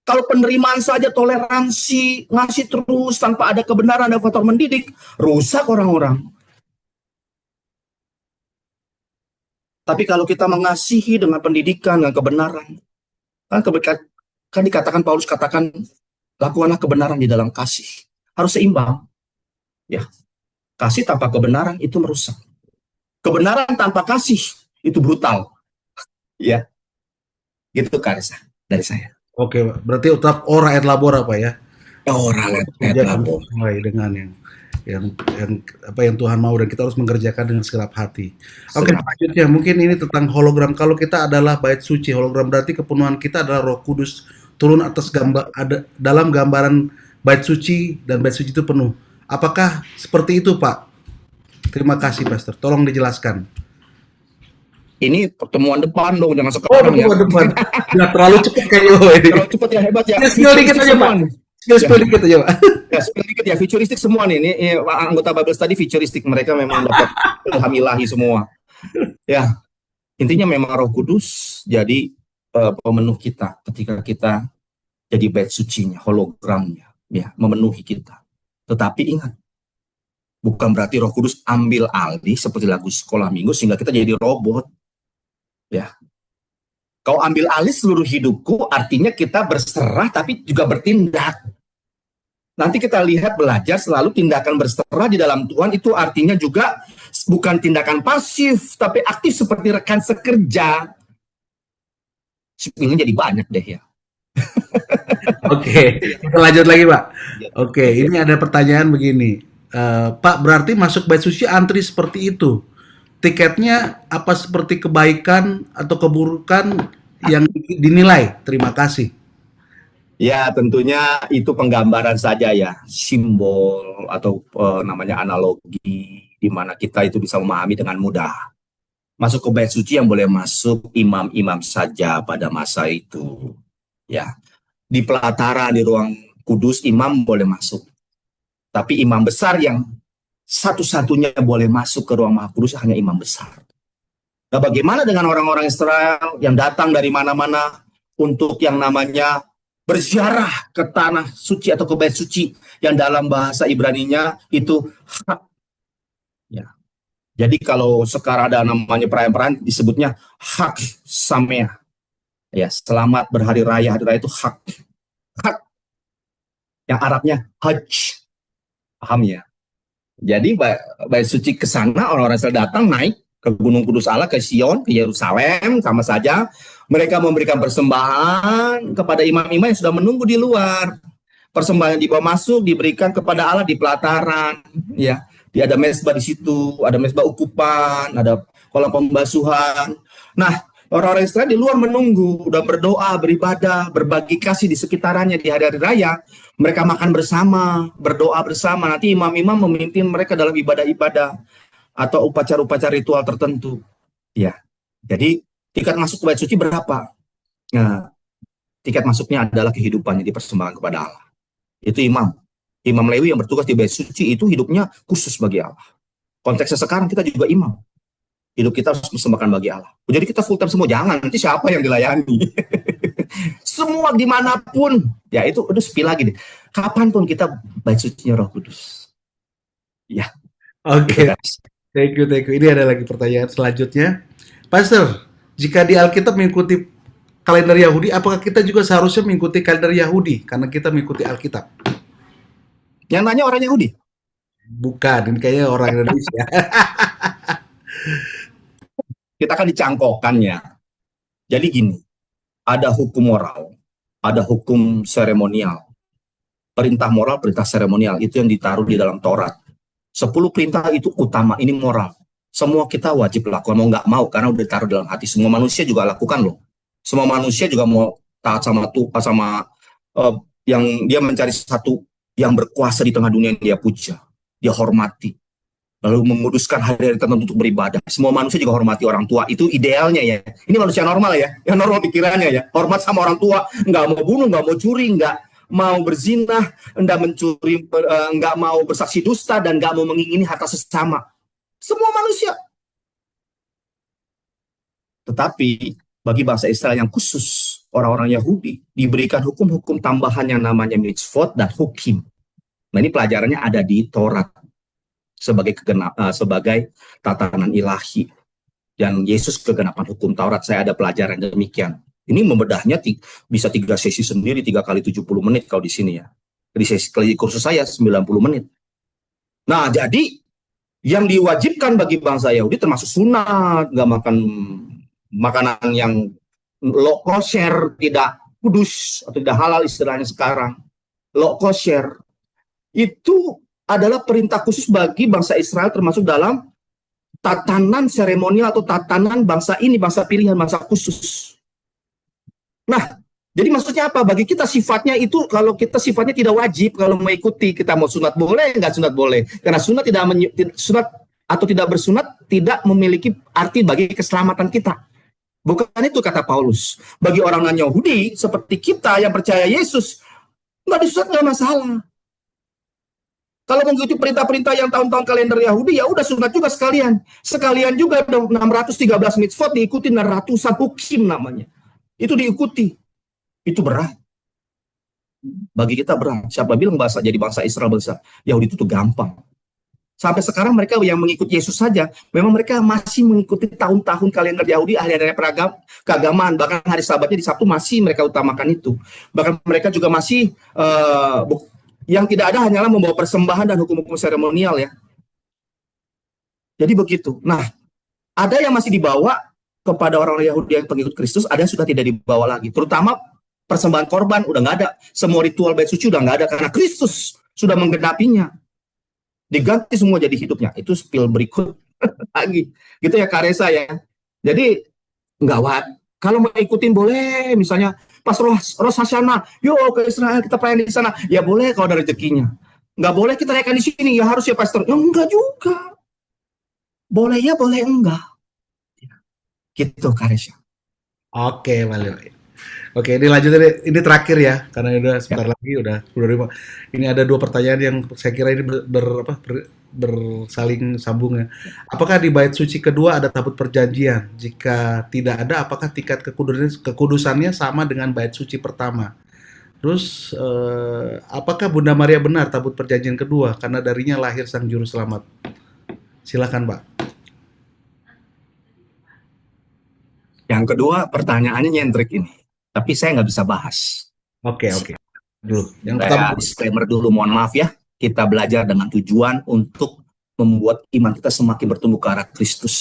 Speaker 1: Kalau penerimaan saja toleransi, ngasih terus tanpa ada kebenaran dan faktor mendidik, rusak orang-orang. Tapi kalau kita mengasihi dengan pendidikan, dengan kebenaran, kan dikatakan Paulus katakan lakukanlah kebenaran di dalam kasih. Harus seimbang. Ya. Kasih tanpa kebenaran itu merusak. Kebenaran tanpa kasih itu brutal. Ya. Gitu Karisa dari saya.
Speaker 2: Oke, Pak. Berarti tetap ora et labora Pak ya.
Speaker 1: Ora et labora.
Speaker 2: Sesuai dengan yang Tuhan mau dan kita harus mengerjakan dengan segenap hati. Oke, selanjutnya mungkin ini tentang hologram. Kalau kita adalah bait suci, hologram berarti kepenuhan kita adalah Roh Kudus turun atas dalam gambaran bait suci dan bait suci itu penuh. Apakah seperti itu, Pak? Terima kasih, Pastor. Tolong dijelaskan.
Speaker 1: Ini pertemuan depan dong, jangan sekarang
Speaker 2: pertemuan depan. Nggak terlalu cepat kayaknya.
Speaker 1: Terlalu cepat ya, hebat ya.
Speaker 2: Skill dikit aja, Pak. Skill dikit aja, Pak.
Speaker 1: Ya, skill dikit ya, futuristik semua nih. Ini anggota Bible Study futuristik, mereka memang dapat ilham ilahi semua. Ya. Intinya memang Roh Kudus jadi pemenuh kita ketika kita jadi bait sucinya, hologramnya, ya, memenuhi kita. Tetapi ingat, bukan berarti Roh Kudus ambil alih seperti lagu sekolah minggu sehingga kita jadi robot, ya. Kau ambil alih seluruh hidupku, artinya kita berserah tapi juga bertindak. Nanti kita lihat belajar selalu tindakan berserah di dalam Tuhan itu artinya juga bukan tindakan pasif, tapi aktif seperti rekan sekerja. Sebenarnya jadi banyak deh ya.
Speaker 2: Oke, kita lanjut lagi, Pak. Oke, ini ada pertanyaan begini. Pak, berarti masuk bait suci antri seperti itu. Tiketnya apa seperti kebaikan atau keburukan yang dinilai? Terima kasih.
Speaker 1: Ya, tentunya itu penggambaran saja ya, simbol atau namanya analogi di mana kita itu bisa memahami dengan mudah. Masuk ke bait suci yang boleh masuk imam-imam saja pada masa itu. Ya, di pelataran di ruang kudus imam boleh masuk. Tapi imam besar yang satu-satunya boleh masuk ke ruang maha kudus hanya imam besar. Nah, bagaimana dengan orang-orang Israel yang datang dari mana-mana untuk yang namanya berziarah ke tanah suci atau ke bait suci yang dalam bahasa Ibraninya itu hak. Ya. Jadi kalau sekarang ada namanya perayaan-perayaan disebutnya hak samea. Ya, selamat berhari raya. Hari raya itu hak. Hak yang Arabnya hajj. Paham ya? Jadi bait suci ke sana orang-orang Israel datang naik ke Gunung Kudus Allah, ke Sion, ke Yerusalem, sama saja mereka memberikan persembahan kepada imam-imam yang sudah menunggu di luar. Persembahan yang dibawa masuk diberikan kepada Allah di pelataran, ya. Dia ada mezbah di situ, ada mezbah ukupan, ada kolam pembasuhan. Nah, orang-orang Israel di luar menunggu, udah berdoa, beribadah, berbagi kasih di sekitarannya di hari-hari raya. Mereka makan bersama, berdoa bersama. Nanti imam-imam memimpin mereka dalam ibadah-ibadah atau upacara-upacara ritual tertentu. Ya, jadi tiket masuk ke bait suci berapa? Nah, tiket masuknya adalah kehidupannya dipersembahkan kepada Allah. Itu imam. Imam Lewi yang bertugas di bait suci itu hidupnya khusus bagi Allah. Konteksnya sekarang kita juga imam. Hidup kita harus persembahkan bagi Allah. Jadi kita full time semua, jangan. Nanti siapa yang dilayani? Semua dimanapun. Ya itu udah sepi lagi deh. Kapanpun kita bait sucinya Roh Kudus. Ya, itu
Speaker 2: Oke,
Speaker 1: guys.
Speaker 2: thank you, thank you. Ini ada lagi pertanyaan selanjutnya. Pastor, jika di Alkitab mengikuti kalender Yahudi, apakah kita juga seharusnya mengikuti kalender Yahudi? Karena kita mengikuti Alkitab.
Speaker 1: Yang nanya orang Yahudi.
Speaker 2: Bukan, ini kayaknya orang Indonesia.
Speaker 1: Kita kan dicangkokkannya. Jadi gini, ada hukum moral, ada hukum seremonial. Perintah moral, perintah seremonial, itu yang ditaruh di dalam Taurat. 10 perintah itu utama, ini moral. Semua kita wajib lakukan, mau nggak mau, karena udah ditaruh dalam hati. Semua manusia juga lakukan loh. Semua manusia juga mau taat sama Tuhan, sama uh, yang dia mencari satu yang berkuasa di tengah dunia yang dia puja, dia hormati. Lalu menguduskan hari-hari tertentu untuk beribadah. Semua manusia juga hormati orang tua. Itu idealnya ya. Ini manusia normal ya. Yang normal pikirannya ya. Hormat sama orang tua. Nggak mau bunuh, nggak mau curi, nggak mau berzina, nggak mencuri, nggak mau bersaksi dusta, dan nggak mau mengingini harta sesama. Semua manusia. Tetapi bagi bangsa Israel yang khusus, orang-orang Yahudi, diberikan hukum-hukum tambahan yang namanya mitzvot dan hukim. Nah ini pelajarannya ada di Taurat sebagai tatanan ilahi, dan Yesus kegenapan hukum Taurat. Saya ada pelajaran demikian. Ini membedahnya bisa 3 sesi sendiri, 3 kali 70 menit kalau di sini ya. Di sesi kursus saya 90 menit. Nah, jadi yang diwajibkan bagi bangsa Yahudi termasuk sunat, nggak makan makanan yang low kosher, tidak kudus atau tidak halal istilahnya sekarang. Low kosher itu adalah perintah khusus bagi bangsa Israel, termasuk dalam tatanan seremonial atau tatanan bangsa ini, bangsa pilihan, bangsa khusus. Nah, jadi maksudnya apa? Bagi kita sifatnya itu, kalau kita sifatnya tidak wajib kalau mengikuti, kita mau sunat boleh, nggak sunat boleh. Karena sunat sunat atau tidak bersunat tidak memiliki arti bagi keselamatan kita. Bukan itu kata Paulus. Bagi orang non-Yahudi seperti kita yang percaya Yesus, nggak disunat nggak masalah. Kalau mengikuti perintah-perintah yang tahun-tahun kalender Yahudi, ya udah sunat juga sekalian. Sekalian juga dong 613 mitzvot diikuti dan ratusan hukim namanya. Itu diikuti. Itu berat. Bagi kita berat. Siapa bilang jadi bangsa Israel bangsa Yahudi itu tuh gampang. Sampai sekarang mereka yang mengikuti Yesus saja, memang mereka masih mengikuti tahun-tahun kalender Yahudi, hari-hari keagamaan, bahkan hari Sabatnya di Sabtu masih mereka utamakan itu. Bahkan mereka juga masih yang tidak ada hanyalah membawa persembahan dan hukum-hukum seremonial ya. Jadi begitu. Nah, ada yang masih dibawa kepada orang-orang Yahudi yang pengikut Kristus, ada yang sudah tidak dibawa lagi. Terutama persembahan korban udah nggak ada, semua ritual bait suci udah nggak ada karena Kristus sudah menggenapinya. Diganti semua jadi hidupnya. Itu spill berikut lagi. Gitu ya Karesa ya. Jadi nggak wat. Kalau mau ikutin boleh, misalnya pas Rosh Hashanah, yuk ke Israel kita perayaan di sana. Ya boleh kalau ada rezekinya. Nggak boleh kita rayakan di sini. Ya harus ya pastor. Ya enggak juga. Boleh ya, boleh enggak. Gitu Karesa.
Speaker 2: Oke, Balik. Oke, ini lanjut ini terakhir ya, karena udah sebentar lagi udah 10.000. Ini ada 2 pertanyaan yang saya kira ini bersaling sambung ya. Apakah di bait suci kedua ada tabut perjanjian? Jika tidak ada, apakah tingkat kekudusannya sama dengan bait suci pertama? Terus apakah Bunda Maria benar tabut perjanjian kedua karena darinya lahir sang juru selamat? Silakan, Pak.
Speaker 1: Yang kedua pertanyaannya nyentrik ini. Tapi saya nggak bisa bahas.
Speaker 2: Oke. Dulu. Yang
Speaker 1: Saya
Speaker 2: pertama
Speaker 1: disclaimer dulu, mohon maaf ya. Kita belajar dengan tujuan untuk membuat iman kita semakin bertumbuh ke arah Kristus.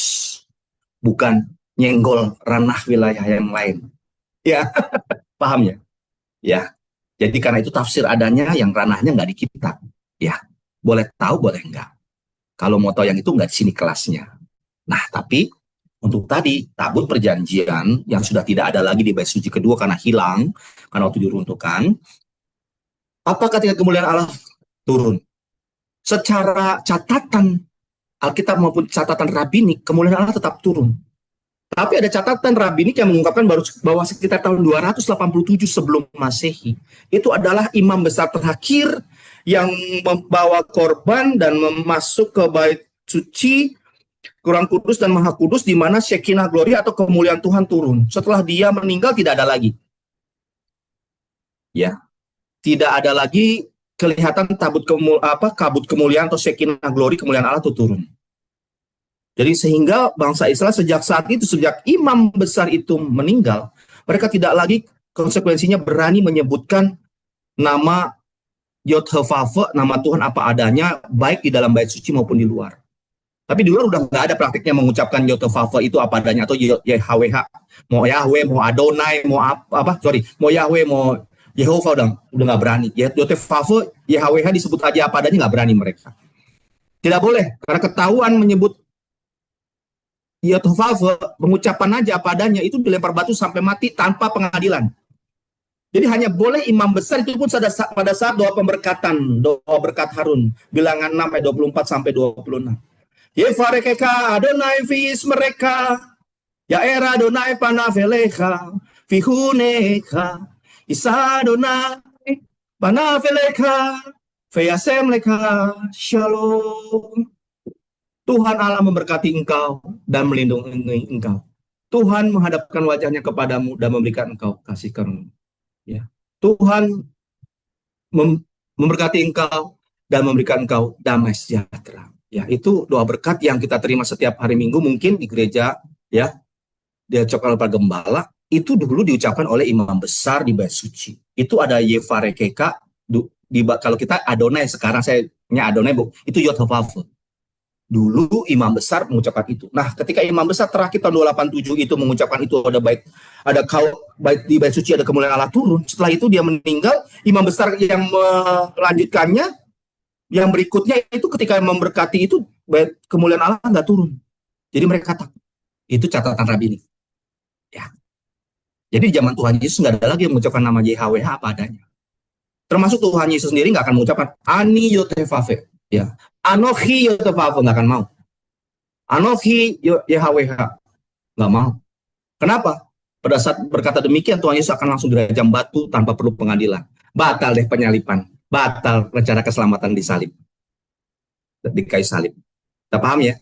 Speaker 1: Bukan nyenggol ranah wilayah yang lain. Ya, paham ya? Ya. Jadi karena itu tafsir adanya yang ranahnya nggak di kita. Ya, boleh tahu, boleh enggak. Kalau mau tahu yang itu nggak di sini kelasnya. Nah, tapi untuk tadi, tabut perjanjian yang sudah tidak ada lagi di bait suci kedua karena hilang, karena waktu diruntuhkan, apakah tingkat kemuliaan Allah turun? Secara catatan Alkitab maupun catatan rabbinik, kemuliaan Allah tetap turun. Tapi ada catatan rabbinik yang mengungkapkan bahwa sekitar tahun 287 sebelum Masehi, itu adalah imam besar terakhir yang membawa korban dan masuk ke bait suci kurang kudus dan maha kudus, di mana Shekinah gloria atau kemuliaan Tuhan turun. Setelah dia meninggal tidak ada lagi. Ya. Tidak ada lagi kelihatan kabut kemuliaan atau Shekinah glory kemuliaan Allah itu turun. Jadi sehingga bangsa Israel sejak saat itu, sejak imam besar itu meninggal, mereka tidak lagi konsekuensinya berani menyebutkan nama Yod-Heh-Vaveh, nama Tuhan apa adanya, baik di dalam bait suci maupun di luar. Tapi di luar udah nggak ada praktiknya mengucapkan Yod-Heh-Vaveh itu apa adanya atau YHWH, mau Yahweh, mau Adonai, mau mau Yahweh, mau Yehova udah nggak berani. Yod-Heh-Vaveh, YHWH disebut aja apa adanya nggak berani mereka. Tidak boleh karena ketahuan menyebut Yod-Heh-Vaveh, mengucapkan aja apa adanya itu dilempar batu sampai mati tanpa pengadilan. Jadi hanya boleh imam besar itu pun pada saat doa pemberkatan, doa berkat Harun, bilangan 6 ayat 24 sampai 26. Yevarekeka Adonai vis mereka, ya era Adonai panavelecha, vihuneka, isa Adonai panavelecha, veyasem leka, shalom. Tuhan Allah memberkati engkau dan melindungi engkau. Tuhan menghadapkan wajahnya kepadamu dan memberikan engkau kasih karunia. Ya. Tuhan memberkati engkau dan memberikan engkau damai sejahtera. Ya, itu doa berkat yang kita terima setiap hari Minggu mungkin di gereja ya. Diucapkan oleh para gembala, itu dulu diucapkan oleh imam besar di bait suci. Itu ada Yevarekeka kalau kita Adonai, sekarang saya Adonai, itu Yod-Heh-Vaveh. Dulu imam besar mengucapkan itu. Nah, ketika imam besar terakhir tahun 287 itu mengucapkan itu ada bait di bait suci ada kemuliaan Allah turun. Setelah itu dia meninggal, imam besar yang melanjutkannya yang berikutnya itu ketika memberkati itu kemuliaan Allah nggak turun. Jadi mereka takut. Itu catatan rabbi ini. Ya. Jadi di zaman Tuhan Yesus nggak ada lagi yang mengucapkan nama YHWH apa adanya. Termasuk Tuhan Yesus sendiri nggak akan mengucapkan Ani Yod-Heh-Vaveh. Ya. Anochi Yod-Heh-Vaveh nggak akan mau. Anochi YHWH nggak mau. Kenapa? Pada saat berkata demikian Tuhan Yesus akan langsung dirajam batu tanpa perlu pengadilan. Batal deh penyalipan. Batal rencana keselamatan di salib. di kayu salib. Kita paham ya?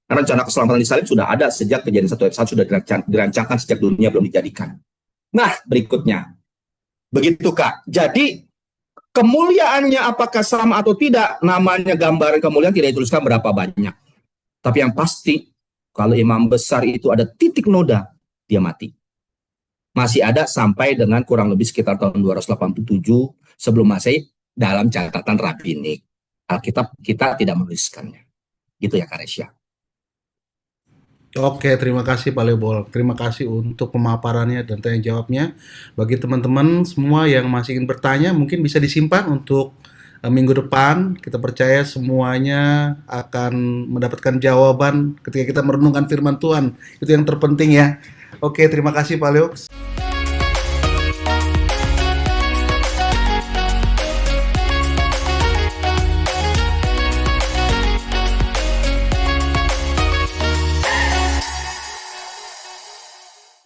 Speaker 1: Karena rencana keselamatan di salib sudah ada sejak kejadian 1 ayat 1, sudah dirancangkan sejak dunia belum dijadikan. Nah, berikutnya. Begitu Kak. Jadi kemuliaannya apakah sama atau tidak, namanya gambaran kemuliaan tidak dituliskan berapa banyak. Tapi yang pasti, kalau imam besar itu ada titik noda, dia mati. Masih ada sampai dengan kurang lebih sekitar tahun 287 sebelum Masehi dalam catatan rabbinik. Alkitab kita tidak menuliskannya. Gitu ya Kak Resya.
Speaker 2: Oke, terima kasih Pak Leopold. Terima kasih untuk pemaparannya dan tanya jawabnya. Bagi teman-teman semua yang masih ingin bertanya, mungkin bisa disimpan untuk minggu depan. Kita percaya semuanya akan mendapatkan jawaban ketika kita merenungkan firman Tuhan. Itu yang terpenting ya. Oke, terima kasih Pak Leo.